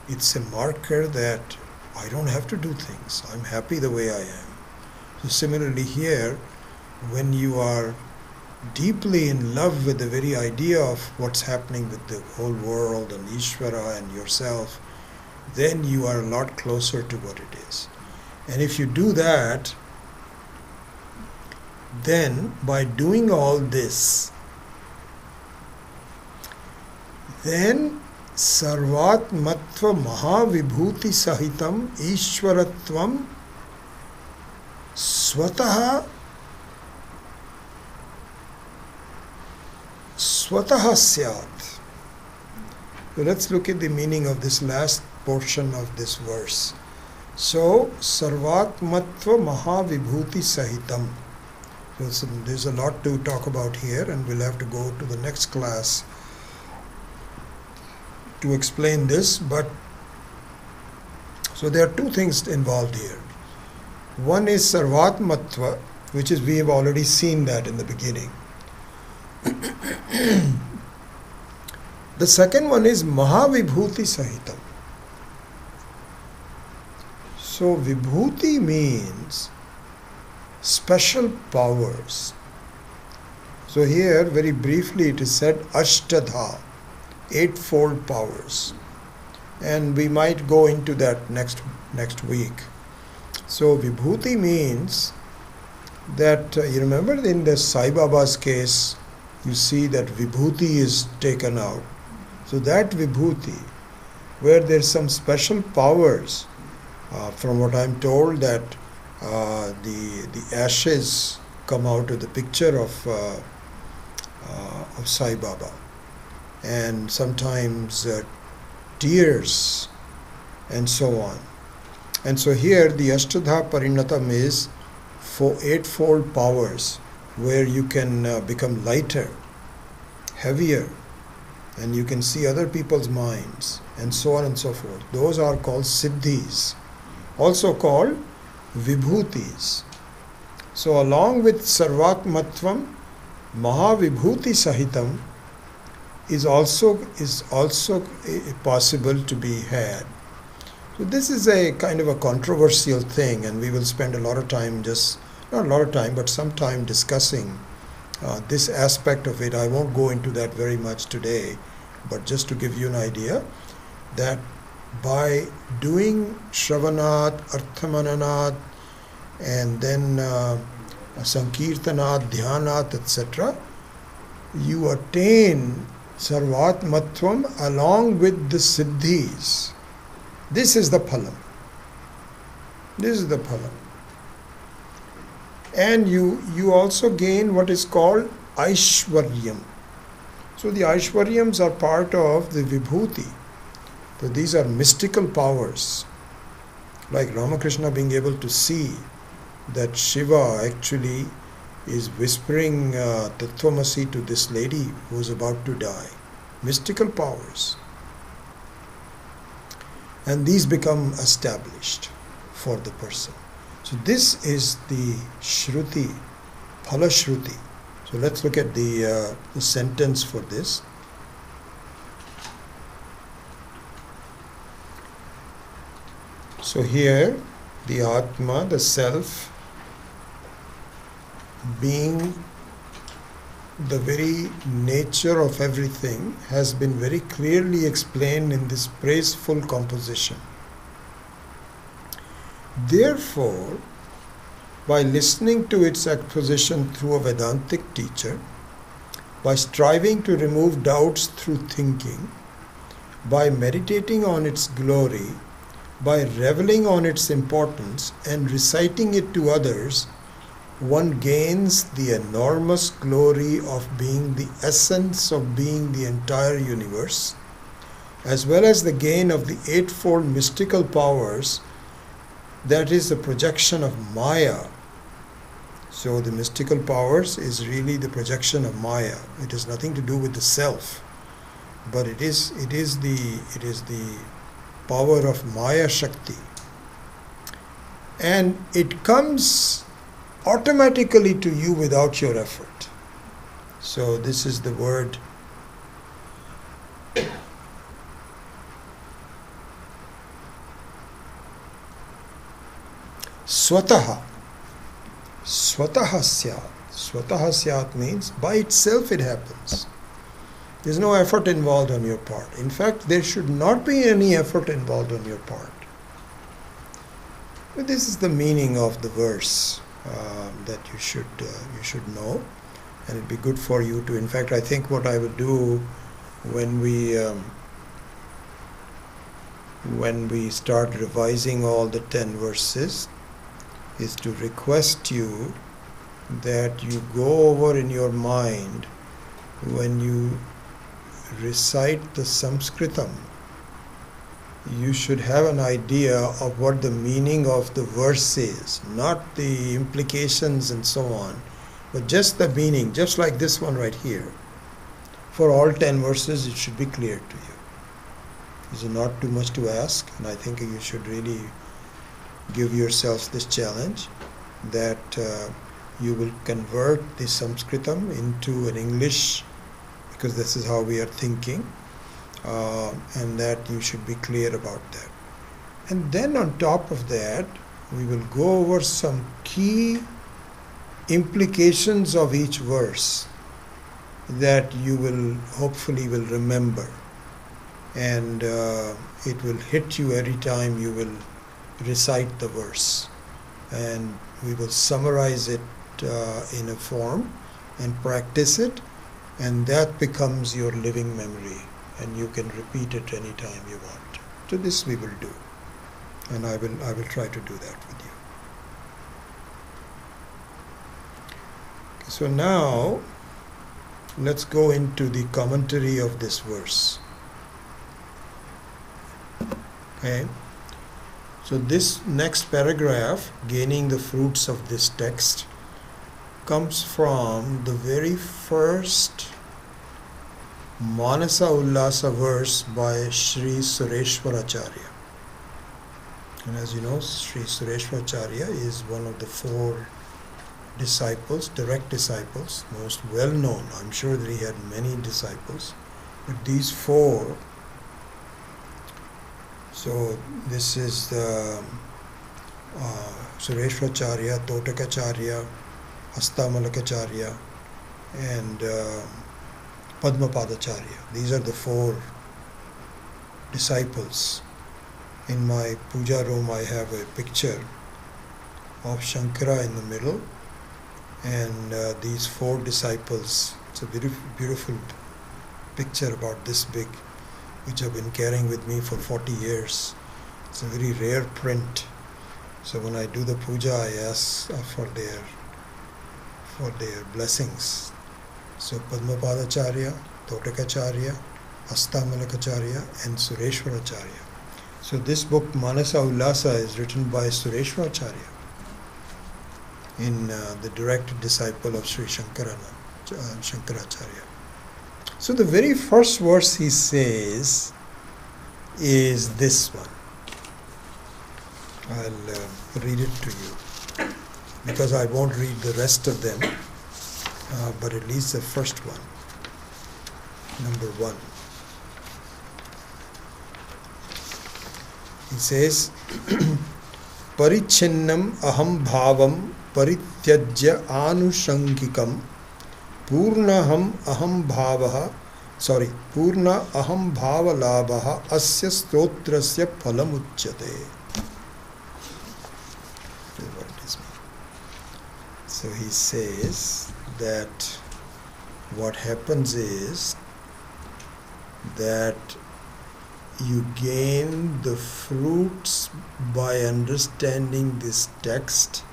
Speaker 2: it's a marker that I don't have to do things. I'm happy the way I am. So similarly here, when you are deeply in love with the very idea of what's happening with the whole world and Ishvara and yourself, then you are a lot closer to what it is. And if you do that, then by doing all this, then sarvatmatva mahavibhuti sahitam ishwaratvam swataha syat. So let's look at the meaning of this last portion of this verse. So sarvatmatva mahavibhuti sahitam. So there's a lot to talk about here, and we'll have to go to the next class to explain this. But so there are two things involved here. One is sarvatmatva, which is we have already seen that in the beginning. The second one is mahavibhuti sahitam. So vibhuti means special powers. So here very briefly it is said ashtadha, eightfold powers, and we might go into that next week. So vibhuti means that you remember in the Sai Baba's case, you see that vibhuti is taken out. So that vibhuti, where there's some special powers, from what I'm told that the ashes come out of the picture of Sai Baba, and sometimes tears and so on. And so here the Ashtadha Parinatam is for eightfold powers, where you can become lighter, heavier, and you can see other people's minds, and so on and so forth. Those are called siddhis, also called vibhutis. So along with sarvatmatvam, mahavibhuti sahitam is also possible to be had. So this is a kind of a controversial thing, and we will spend a lot of time, not a lot of time, but some time discussing this aspect of it. I won't go into that very much today, but just to give you an idea that by doing Shravanat, Arthamananat, and then Sankirtanat, Dhyanat, etc., you attain Sarvatmatvam along with the Siddhis. This is the phalam. This is the phalam. And you also gain what is called Aishwaryam. So the Aishwaryams are part of the Vibhuti. So these are mystical powers, like Ramakrishna being able to see that Shiva actually is whispering Tattvamasi to this lady who is about to die. Mystical powers. And these become established for the person. So this is the Shruti, Phala Shruti. So let's look at the sentence for this. So here, the Atma, the Self, being the very nature of everything, has been very clearly explained in this praiseful composition. Therefore, by listening to its exposition through a Vedantic teacher, by striving to remove doubts through thinking, by meditating on its glory, by reveling on its importance and reciting it to others, one gains the enormous glory of being the essence of being the entire universe, as well as the gain of the eightfold mystical powers, that is the projection of Maya. So the mystical powers is really the projection of Maya. It has nothing to do with the self, but it is the power of Maya Shakti, and it comes automatically to you without your effort. So this is the word Swataha. Swataha syat. Swataha syat means by itself it happens. There's no effort involved on your part. In fact, there should not be any effort involved on your part. But this is the meaning of the verse that you should know, and it'd be good for you to. In fact, I think what I would do when we start revising all the 10 verses is to request you that you go over in your mind when you recite the Sanskritam. You should have an idea of what the meaning of the verse is, not the implications and so on, but just the meaning, just like this one right here. For all 10 verses, it should be clear to you. This is not too much to ask, and I think you should really give yourselves this challenge that you will convert the Sanskritam into an English, because this is how we are thinking, and that you should be clear about that. And then on top of that, we will go over some key implications of each verse that you will hopefully will remember, and it will hit you every time you will recite the verse, and we will summarize it in a form and practice it, and that becomes your living memory, and you can repeat it anytime you want. So this we will do, and I will try to do that with you. Okay, so now let's go into the commentary of this verse. Okay. So this next paragraph, gaining the fruits of this text, comes from the very first Manasa Ullasa verse by Sri Sureshwaracharya. And as you know, Sri Sureshwaracharya is one of the 4 disciples, direct disciples, most well known. I'm sure that he had many disciples, but these 4. So this is the Sureshwaracharya, Totakacharya, Hastamalakacharya, and Padmapadacharya. These are the 4 disciples. In my puja room I have a picture of Shankara in the middle, and these 4 disciples. It's a beautiful picture about this big, which I've been carrying with me for 40 years. It's a very rare print. So when I do the puja, I ask for their blessings. So Padmapadacharya, Totakacharya, Hastamalakacharya, and Sureshwaracharya. So this book, Manasa Ullasa, is written by Sureshwaracharya, in the direct disciple of Sri Shankaracharya. So the very first verse he says is this one. I'll read it to you, because I won't read the rest of them, but at least the first one, number 1. He says, Parichinnam aham bhavam parityajya anushangikam Purna aham bhava labha asya stotrasya phalam uchyate. So he says that what happens is that you gain the fruits by understanding this text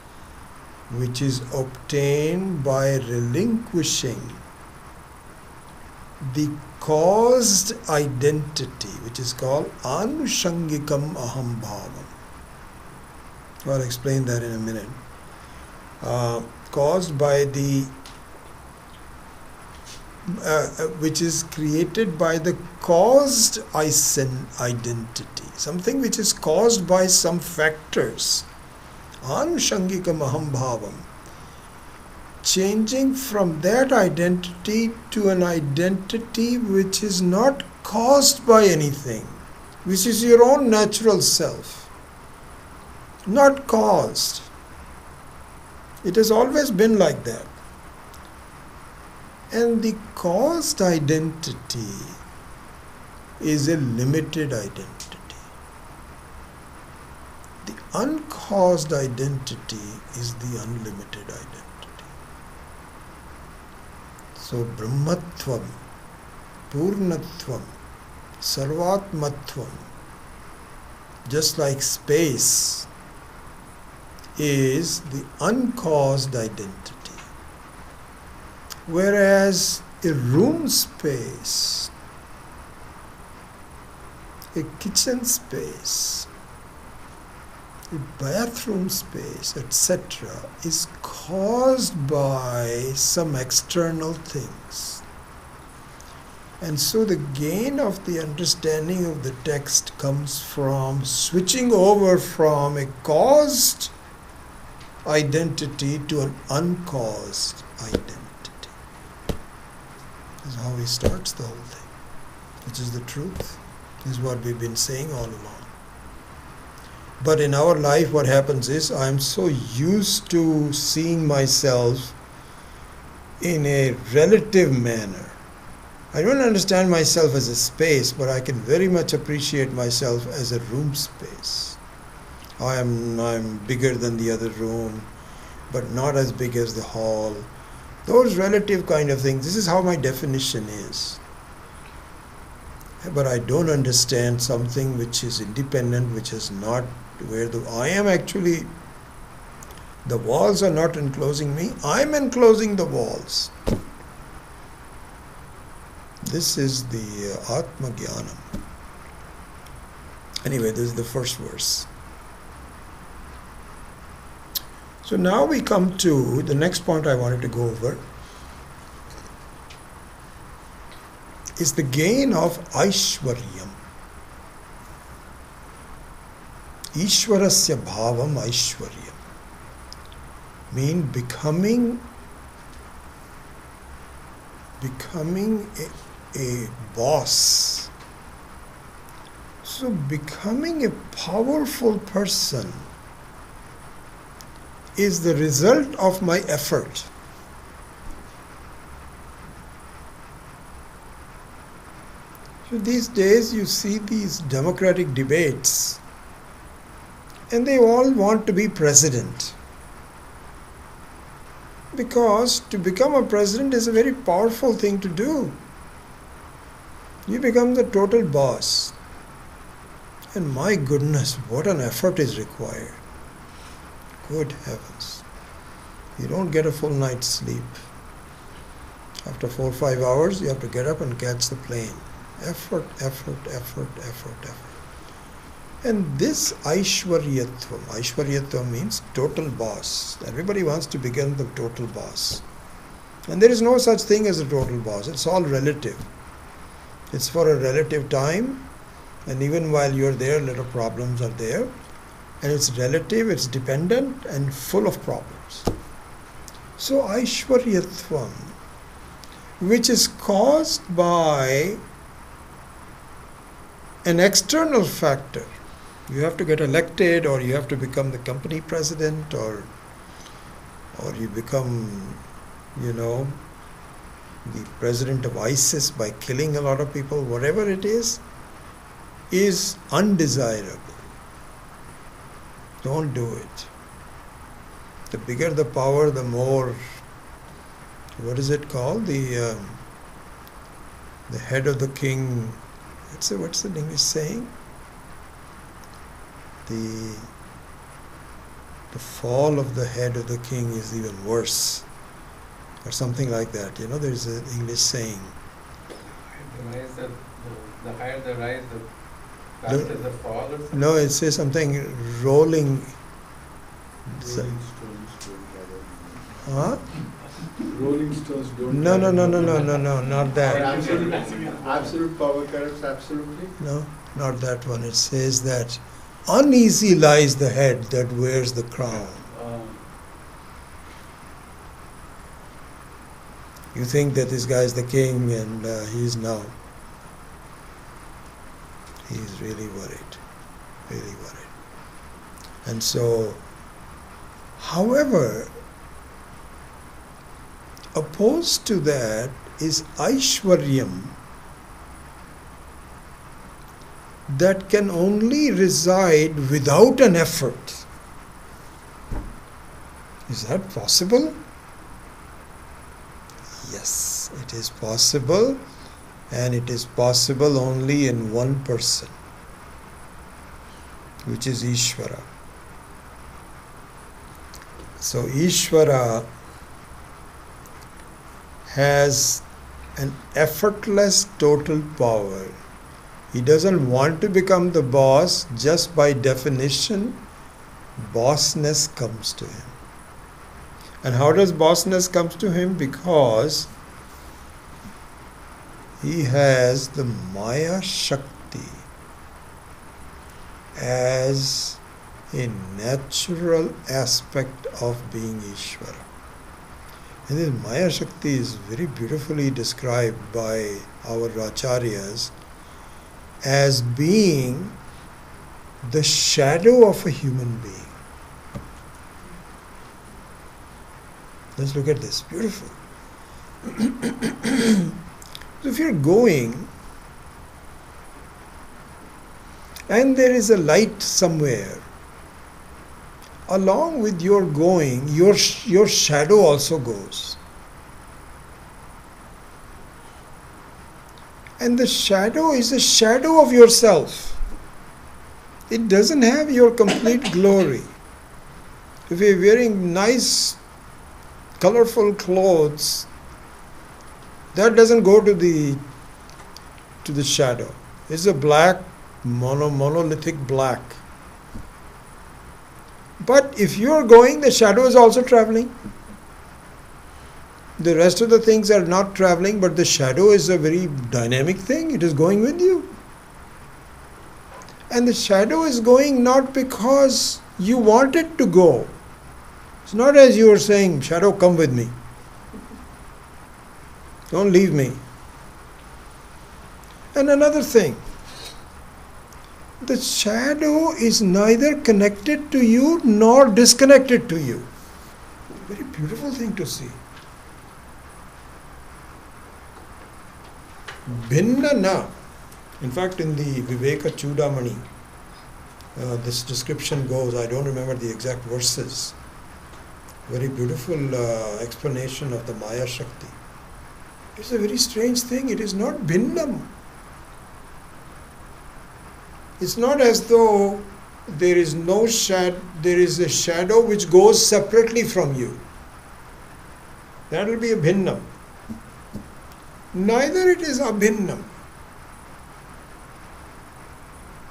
Speaker 2: which is obtained by relinquishing the caused identity, which is called anushangikam aham bhavam. I'll explain that in a minute. Caused by the which is created by the caused identity, something which is caused by some factors. Anushangikam aham bhavam, changing from that identity to an identity which is not caused by anything, which is your own natural self, not caused. It has always been like that. And the caused identity is a limited identity. The uncaused identity is the unlimited identity. So Brahmatvam, Purnatvam, Sarvatmatvam, just like space, is the uncaused identity. Whereas a room space, a kitchen space, a bathroom space, etc., is caused by some external things. And so the gain of the understanding of the text comes from switching over from a caused identity to an uncaused identity. This is how he starts the whole thing, which is the truth. This is what we've been saying all along. But in our life, what happens is, I'm so used to seeing myself in a relative manner. I don't understand myself as a space, but I can very much appreciate myself as a room space. I'm bigger than the other room, but not as big as the hall. Those relative kind of things, this is how my definition is. But I don't understand something which is independent, which is not where I am actually, the walls are not enclosing me, I'm enclosing the walls. This is the Atma Jnanam. Anyway, this is the first verse. So now we come to the next point I wanted to go over, is the gain of Aishwaryam. Ishwarasya bhavam Aishwaryam. Mean becoming a boss. So becoming a powerful person is the result of my effort. So these days you see these democratic debates, and they all want to be president. Because to become a president is a very powerful thing to do. You become the total boss. And my goodness, what an effort is required. Good heavens. You don't get a full night's sleep. After 4 or 5 hours, you have to get up and catch the plane. Effort. And this Aishwaryatvam means total boss. Everybody wants to become the total boss. And there is no such thing as a total boss. It's all relative. It's for a relative time, and even while you're there, little problems are there. And it's relative, it's dependent, and full of problems. So Aishwaryatvam, which is caused by an external factor. You have to get elected, or you have to become the company president, or you become, the president of ISIS by killing a lot of people, whatever it is undesirable. Don't do it. The bigger the power, the more, what is it called? The head of the king, what's the English saying? The the fall of the head of the king is even worse, or something like that. You know, there's an English saying.
Speaker 3: The higher the rise, the faster the fall. Or something?
Speaker 2: No, it says something rolling.
Speaker 5: Rolling stones don't gather.
Speaker 2: Huh?
Speaker 5: Rolling stones don't
Speaker 2: No,
Speaker 5: gather.
Speaker 2: not that.
Speaker 5: Absolute power corrupts absolutely.
Speaker 2: No, not that one. It says that uneasy lies the head that wears the crown. You think that this guy is the king and he's really worried. And so, however, opposed to that is Aishwaryam, that can only reside without an effort. Is that possible? Yes, it is possible, and it is possible only in one person, which is Ishvara. So Ishvara has an effortless total power. He doesn't want to become the boss. Just by definition, bossness comes to him. And how does bossness come to him? Because he has the Maya Shakti as a natural aspect of being Ishvara. And this Maya Shakti is very beautifully described by our Acharyas as being the shadow of a human being. Let's look at this. Beautiful. So if you're going and there is a light somewhere, along with your going, your shadow also goes. And the shadow is a shadow of yourself. It doesn't have your complete glory. If you're wearing nice, colorful clothes, that doesn't go to the shadow. It's a black, monolithic black. But if you're going, the shadow is also traveling. The rest of the things are not traveling, but the shadow is a very dynamic thing. It is going with you. And the shadow is going not because you want it to go. It's not as you are saying, shadow, come with me. Don't leave me. And another thing, the shadow is neither connected to you nor disconnected to you. Very beautiful thing to see. Bhinna na. In fact, in the Viveka Chudamani, this description goes, I don't remember the exact verses. Very beautiful explanation of the Maya Shakti. It's a very strange thing. It is not bhinnam. It's not as though there is no shadow, there is a shadow which goes separately from you. That will be a bhinnam. Neither it is abhinnam.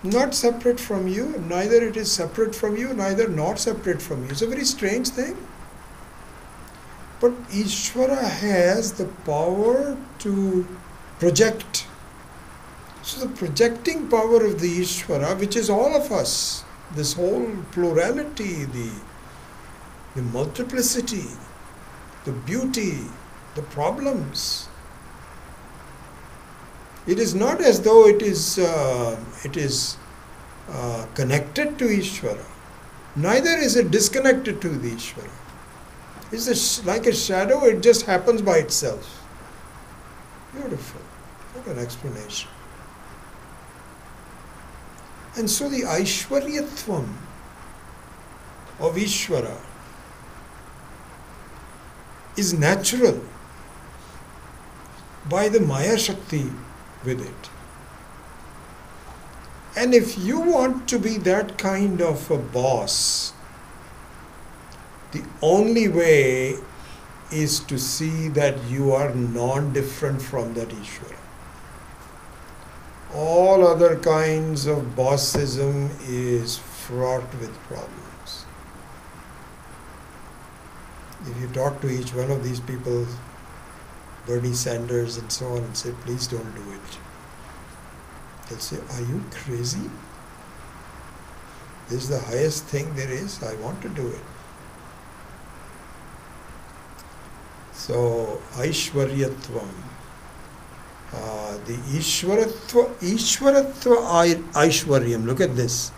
Speaker 2: Not separate from you, neither it is separate from you, neither not separate from you. It's a very strange thing. But Ishvara has the power to project. So the projecting power of the Ishvara, which is all of us, this whole plurality, the multiplicity, the beauty, the problems, it is not as though it is connected to Ishvara. Neither is it disconnected to the Ishvara. It's like a shadow, it just happens by itself. Beautiful. What an explanation. And so the Aishwaryatvam of Ishvara is natural by the Maya Shakti with it. And if you want to be that kind of a boss, The only way is to see that you are non-different from that Ishvara. All other kinds of bossism is fraught with problems. If you talk to each one of these people, Bernie Sanders and so on, and say, please don't do it, they'll say, are you crazy? This is the highest thing there is. I want to do it. So, Aishwaryatvam. The Ishwaratva Aishwaryam. Look at this.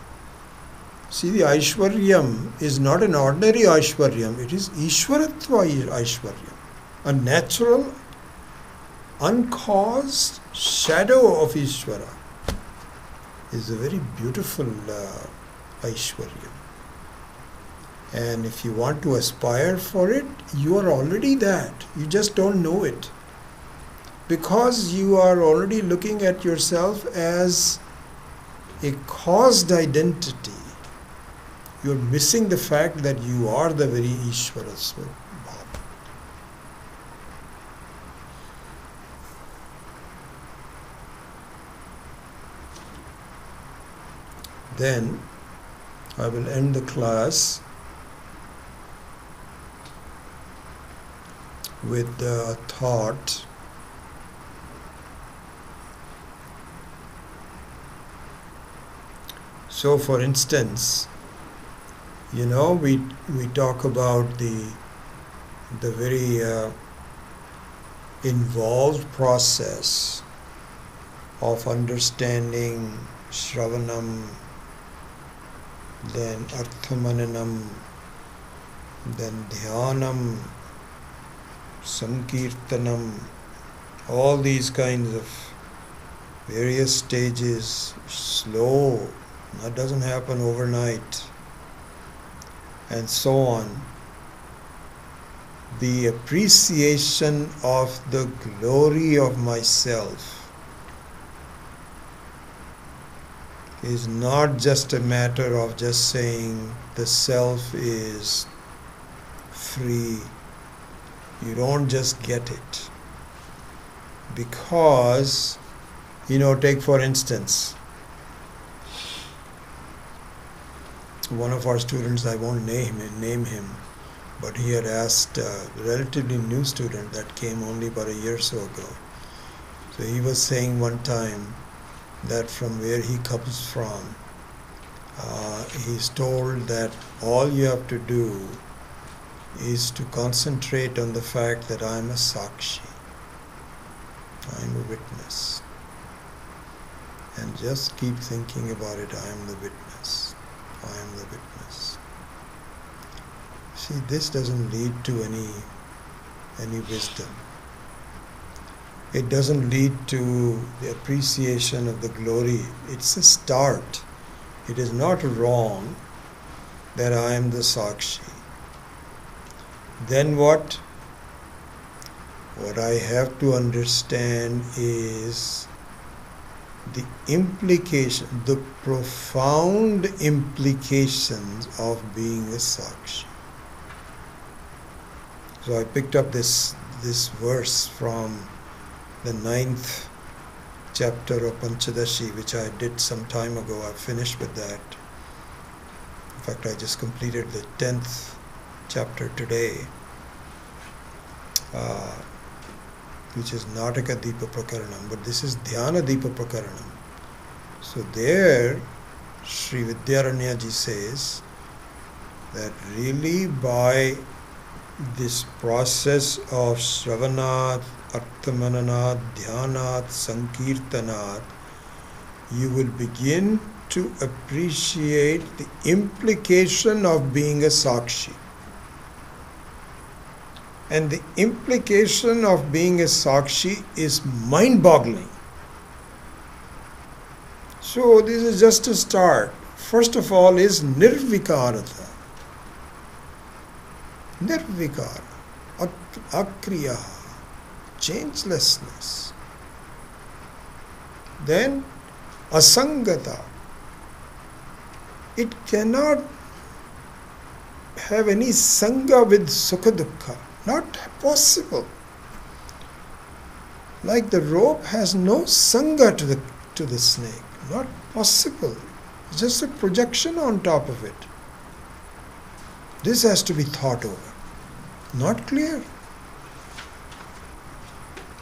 Speaker 2: See, the Aishwaryam is not an ordinary Aishwaryam. It is Ishwaratva Aishwaryam. A natural, uncaused shadow of Ishvara is a very beautiful Aishwaryam. And if you want to aspire for it, you are already that. You just don't know it. Because you are already looking at yourself as a caused identity. You are missing the fact that you are the very Ishvara Swabhava. Then I will end the class with the thought. So, for instance, we talk about the very involved process of understanding Shravanam, then Arthamananam, then Dhyanam, Sankirtanam, all these kinds of various stages, slow, that doesn't happen overnight, and so on. The appreciation of the glory of myself is not just a matter of just saying the self is free. You don't just get it. Because, take for instance, one of our students, I won't name him, but he had asked a relatively new student that came only about a year or so ago. So he was saying one time that from where he comes from, he's told that all you have to do is to concentrate on the fact that I'm a Sakshi, I'm a witness, and just keep thinking about it. I am the witness, I am the witness. See, this doesn't lead to any wisdom. It doesn't lead to the appreciation of the glory. It's a start. It is not wrong that I am the Sakshi. Then what? What I have to understand is the implication, the profound implications of being a Sakshi. So I picked up this verse from the 9th chapter of Panchadashi, which I did some time ago. I finished with that. In fact, I just completed the 10th chapter today, which is Nataka Deepa Prakaranam, but this is Dhyana Deepa Prakaranam. So there, Sri Vidyaranya ji says that really by this process of Shravanat, Arthamananat, Dhyanat, Sankirtanat, you will begin to appreciate the implication of being a Sakshi. And the implication of being a Sakshi is mind-boggling. So this is just a start. First of all is Nirvikarata. Nirvikara, Akriya, changelessness. Then Asangata. It cannot have any sangha with sukha dukkha. Not possible. Like the rope has no sangha to the snake. Not possible. It's just a projection on top of it. This has to be thought over. Not clear.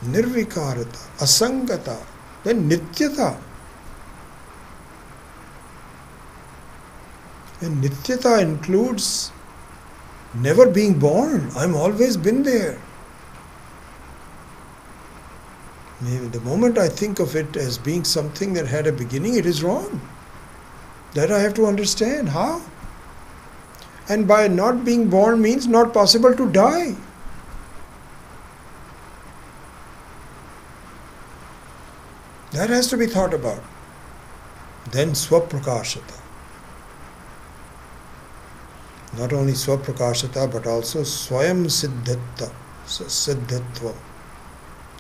Speaker 2: Nirvikarata, asangata, then nityata. And nityata includes never being born. I'm always been there. Maybe the moment I think of it as being something that had a beginning, it is wrong. That I have to understand. How? And by not being born means not possible to die. That has to be thought about. Then swaprakashata. Not only swaprakashata but also swayam siddhatva.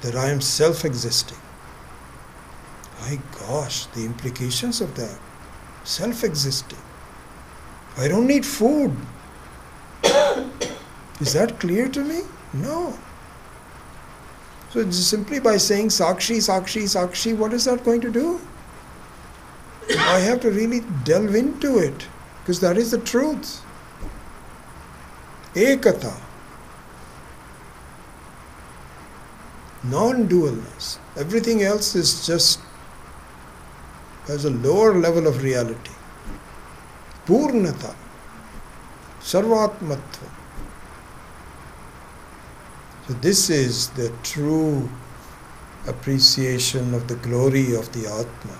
Speaker 2: That I am self-existing. My gosh, the implications of that. Self-existing. I don't need food. Is that clear to me? No. So just simply by saying Sakshi, Sakshi, Sakshi, what is that going to do? I have to really delve into it, because that is the truth. Ekata. Non-dualness. Everything else is just has a lower level of reality. Purnata. Sarvatmatva. So this is the true appreciation of the glory of the Atma.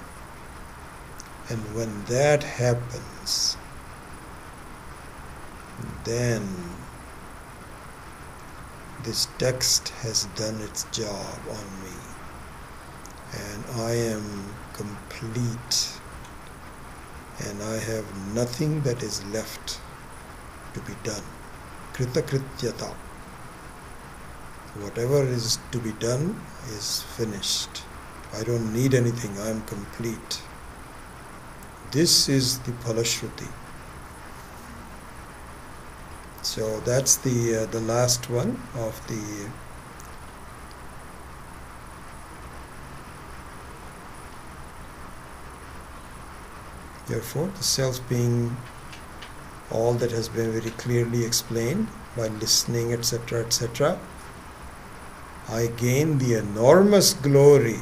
Speaker 2: And when that happens, then this text has done its job on me. And I am complete. And I have nothing that is left to be done. Krita krityata. Whatever is to be done is finished. I don't need anything. I am complete. This is the Phalashruti. So that's the last one of the therefore the self being all that has been very clearly explained by listening, etc., etc. I gain the enormous glory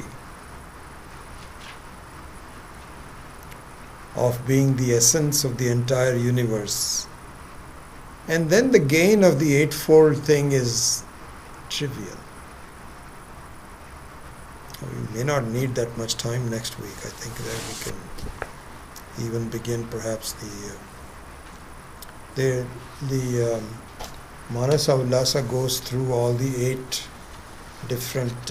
Speaker 2: of being the essence of the entire universe. And then the gain of the eightfold thing is trivial. We may not need that much time next week. I think that we can even begin perhaps the Manasa Ullasa goes through all the 8 different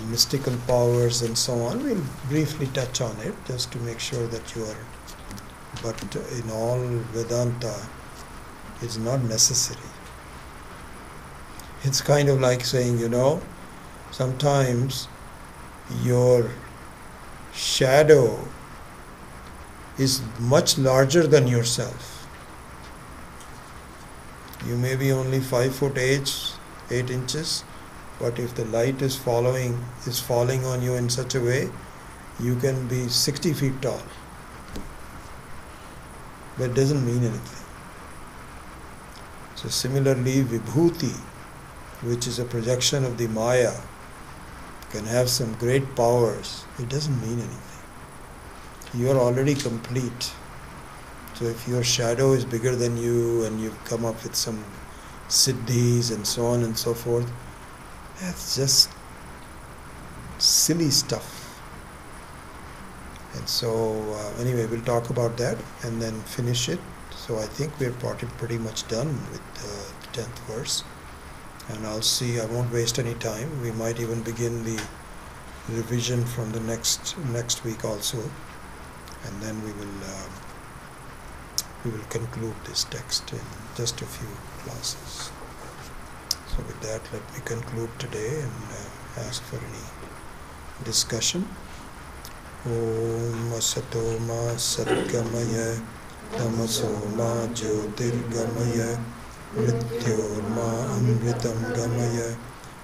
Speaker 2: mystical powers and so on. We'll briefly touch on it just to make sure that you are, but in all Vedanta it's not necessary. It's kind of like saying, sometimes your shadow is much larger than yourself. You may be only 5 foot 8 inches, but if the light is falling on you in such a way, you can be 60 feet tall. But it doesn't mean anything. So similarly, Vibhuti, which is a projection of the Maya, can have some great powers. It doesn't mean anything. You are already complete. So if your shadow is bigger than you and you've come up with some siddhis and so on and so forth, that's just silly stuff. And so anyway, we'll talk about that and then finish it. So I think we're pretty much done with the 10th verse. And I'll see, I won't waste any time. We might even begin the revision from the next week also. And then we will conclude this text in just a few classes. So with that, let me conclude today and ask for any discussion. Om Asato Ma Satgamaya Tamaso ma jyotirgamaya mrityorma amritam gamaya.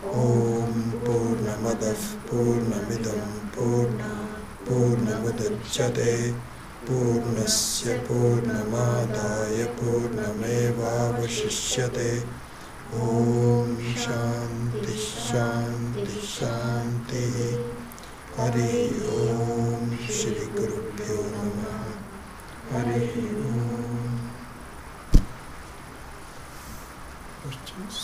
Speaker 2: Om Purnamadav Purnamidam Purnamudachyate Purnasya Purnamadaya Purnamevavashishyate. Om Shanti Shanti Shanti. Hari Om Shri Gurubhyo Namaha. Hari Om. Questions?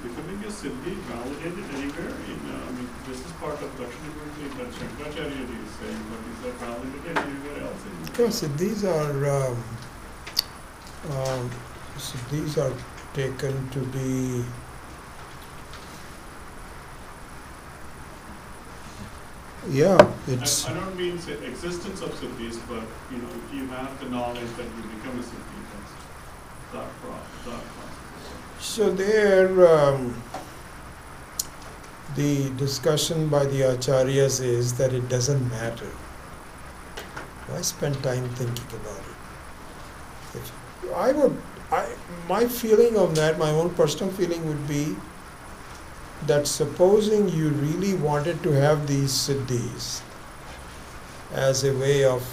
Speaker 1: Becoming a Siddhi validated anywhere this is part of DakshinaMurthi that Shankaracharya is saying, but is that validated anywhere else?
Speaker 2: Because these are taken to be it's
Speaker 1: I don't mean existence of siddhis, but if you have the knowledge that you become a siddhi, that's that process.
Speaker 2: so there the discussion by the acharyas is that it doesn't matter. Why spend time thinking about it? My feeling of that, my own personal feeling would be that supposing you really wanted to have these siddhis as a way of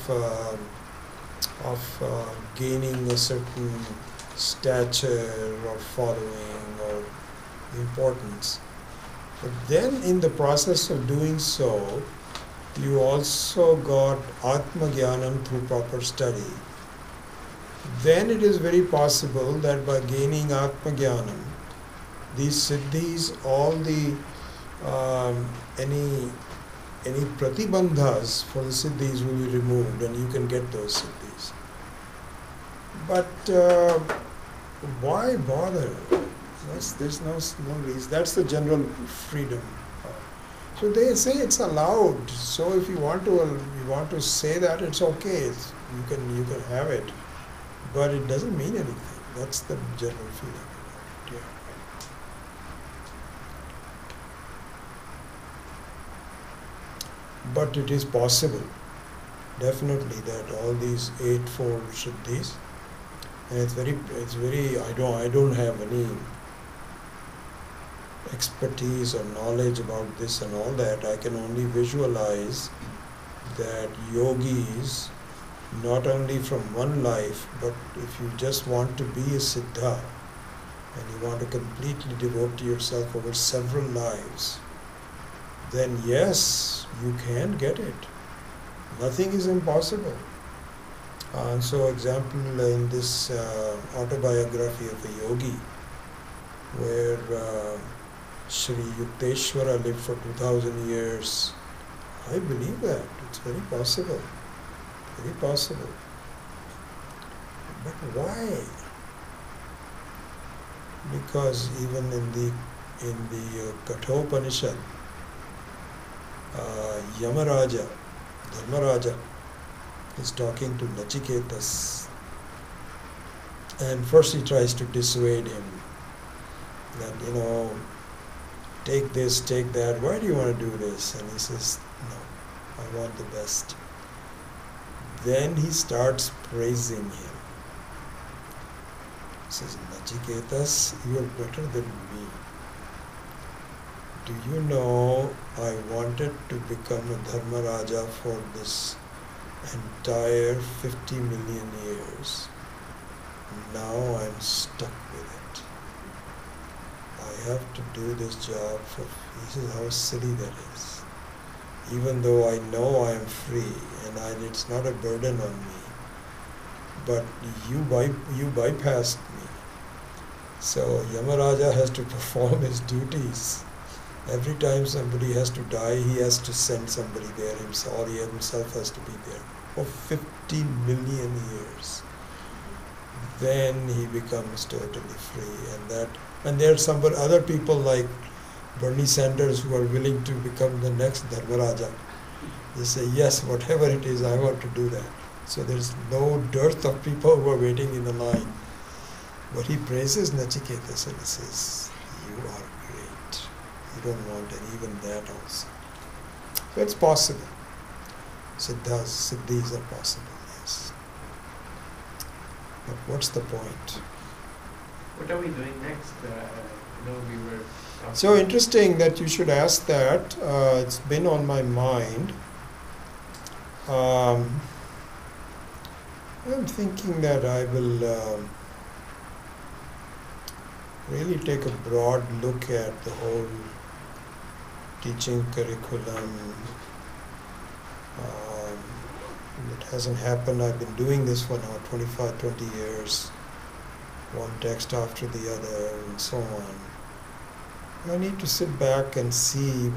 Speaker 2: gaining a certain stature or following or importance, but then in the process of doing so, you also got Atma Jnanam through proper study, then it is very possible that by gaining Atma Jnanam, these siddhis, all the any pratibandhas for the siddhis will be removed and you can get those siddhis. But why bother? There's no reason. That's the general freedom. So they say it's allowed. So if you want to say that, it's okay. You can have it, but it doesn't mean anything. That's the general feeling. Yeah. But it is possible, definitely, that all these eightfold siddhis, and it's very. I don't have any expertise or knowledge about this and all that. I can only visualize that yogis, not only from one life, but if you just want to be a siddha and you want to completely devote yourself over several lives, then yes, you can get it. Nothing is impossible. So, example, in this autobiography of a yogi, where Sri Yukteswara lived for 2000 years, I believe that. It's very possible. Very possible. But why? Because even in the Kathopanishad, Dharmaraja is talking to Nachiketas, and first he tries to dissuade him that, take this, take that, why do you want to do this? And he says, no, I want the best. Then he starts praising him. He says, Nachiketas, you are better than me. Do you know, I wanted to become a Dharmaraja for this entire 50 million years. Now I'm stuck with it. I have to do this job for, this is how silly that is. Even though I know I am free and it's not a burden on me, but you bypassed me. So Yamaraja has to perform his duties. Every time somebody has to die, he has to send somebody there himself, or he himself has to be there for 50 million years. Then he becomes totally free, and there are some other people like Bernie Sanders who are willing to become the next Dharmaraja. They say, yes, whatever it is, I want to do that. So there's no dearth of people who are waiting in the line. But he praises Nachiketas and he says, you are great. You don't want even that also. So it's possible. siddhis are possible, yes. But what's the point?
Speaker 3: What are we doing next? We were talking.
Speaker 2: So interesting that you should ask that. It's been on my mind. I'm thinking that I will really take a broad look at the whole teaching curriculum. It hasn't happened. I've been doing this for now 25, 20 years. One text after the other and so on. I need to sit back and see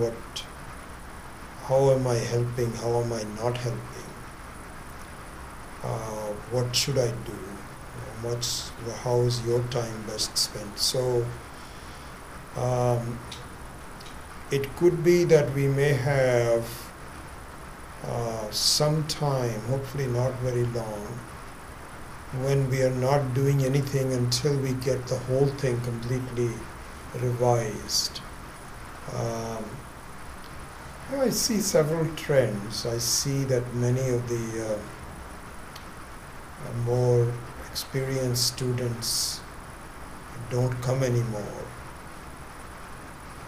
Speaker 2: how am I helping, how am I not helping, what should I do, how is your time best spent. So it could be that we may have some time, hopefully not very long, when we are not doing anything until we get the whole thing completely revised. I see several trends. I see that many of the more experienced students don't come anymore,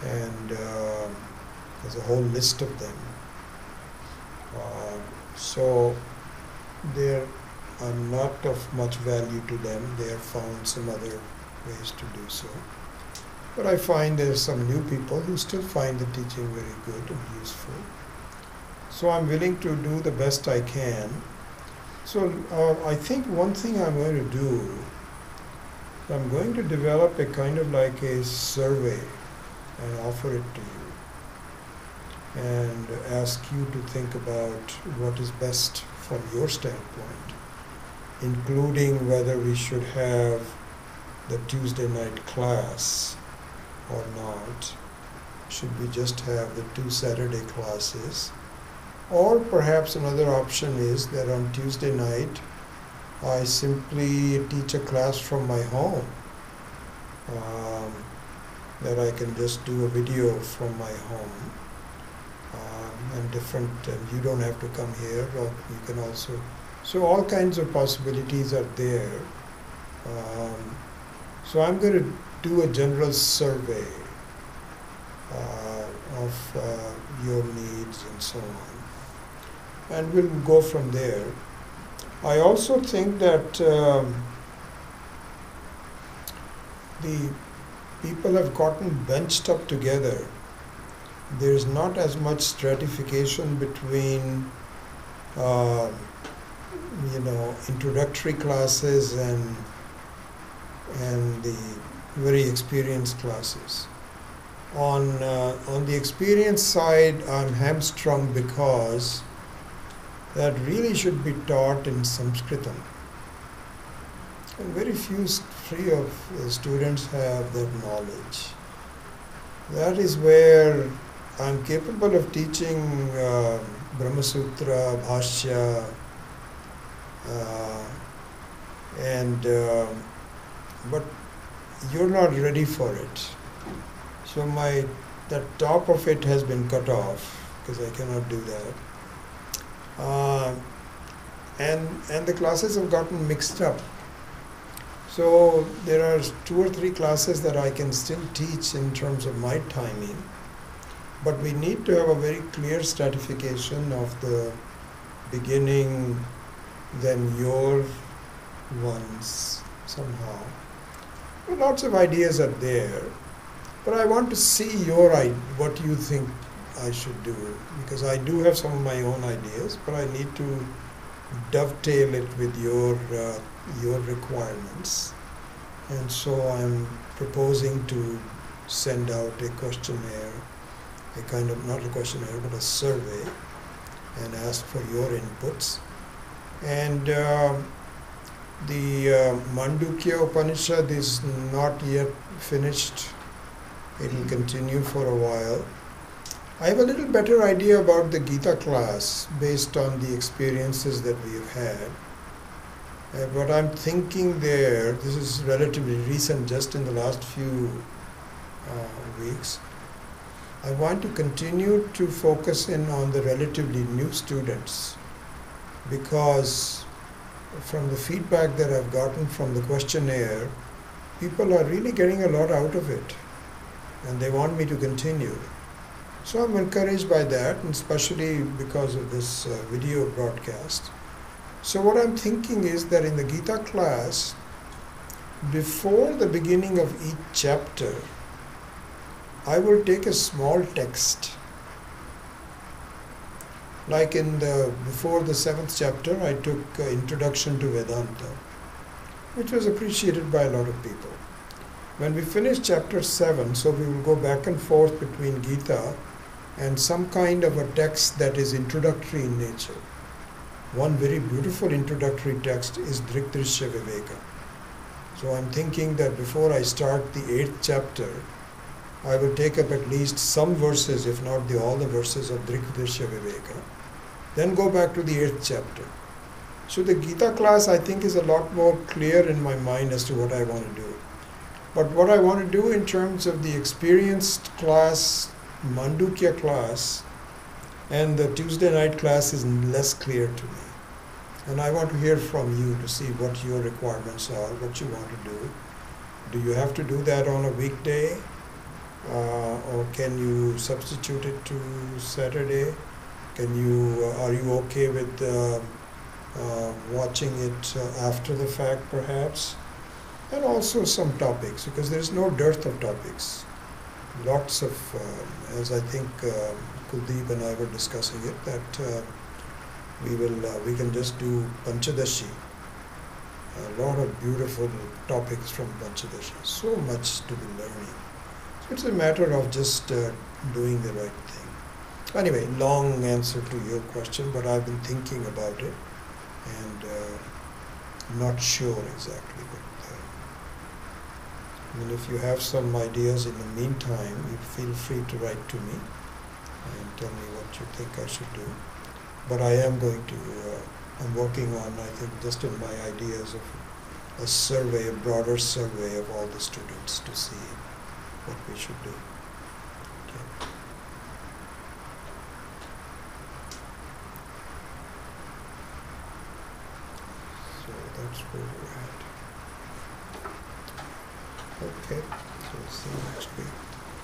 Speaker 2: and there's a whole list of them. So they are not of much value to them. They have found some other ways to do so. But I find there's some new people who still find the teaching very good and useful. So I'm willing to do the best I can. So I think one thing I'm going to do, I'm going to develop a kind of like a survey and offer it to you and ask you to think about what is best from your standpoint, including whether we should have the Tuesday night class or not. Should we just have the 2 Saturday classes? Or perhaps another option is that on Tuesday night I simply teach a class from my home, that I can just do a video from my home, and you don't have to come here, or you can also, so all kinds of possibilities are there. So I'm going to do a general survey of your needs and so on, and we'll go from there. I also think that the people have gotten benched up together. There's not as much stratification between introductory classes and the very experienced classes. On the experienced side, I'm hamstrung because that really should be taught in Sanskritam. And very few students have that knowledge. That is where I'm capable of teaching Brahma Sutra, Bhashya, but you're not ready for it. So the top of it has been cut off because I cannot do that. And the classes have gotten mixed up. So there are 2 or 3 classes that I can still teach in terms of my timing, but we need to have a very clear stratification of the beginning, then your ones somehow. Well, lots of ideas are there, but I want to see what you think I should do, because I do have some of my own ideas, but I need to dovetail it with your requirements. And so I'm proposing to send out a questionnaire, a kind of, not a questionnaire, but a survey, and ask for your inputs. And the Mandukya Upanishad is not yet finished. It will continue for a while. I have a little better idea about the Gita class based on the experiences that we have had. But I'm thinking there, this is relatively recent, just in the last few weeks, I want to continue to focus in on the relatively new students because from the feedback that I've gotten from the questionnaire, people are really getting a lot out of it and they want me to continue. So I'm encouraged by that, and especially because of this video broadcast. So what I'm thinking is that in the Gita class, before the beginning of each chapter, I will take a small text. Like before the 7th chapter, I took Introduction to Vedanta, which was appreciated by a lot of people. When we finish chapter 7, so we will go back and forth between Gita and some kind of a text that is introductory in nature. One very beautiful introductory text is Drikdrishya Viveka. So I'm thinking that before I start the 8th chapter, I will take up at least some verses, if not all the verses of Drikdrishya Viveka, then go back to the 8th chapter. So the Gita class, I think, is a lot more clear in my mind as to what I want to do. But what I want to do in terms of the experienced class, Mandukya class, and the Tuesday night class is less clear to me. And I want to hear from you to see what your requirements are, what you want to do. Do you have to do that on a weekday? Or can you substitute it to Saturday? Are you okay with watching it after the fact perhaps? And also some topics, because there is no dearth of topics. Lots of, as I think Kuldeep and I were discussing it, that we can just do Panchadashi. A lot of beautiful topics from Panchadashi. So much to be learning. So it's a matter of just doing the right thing. Anyway, long answer to your question, but I've been thinking about it and not sure exactly. But if you have some ideas in the meantime, you feel free to write to me and tell me what you think I should do. But I am going to, I'm working on, I think, just in my ideas of a survey, a broader survey of all the students to see what we should do. Okay. So that's where we're at. Okay, so see you next week.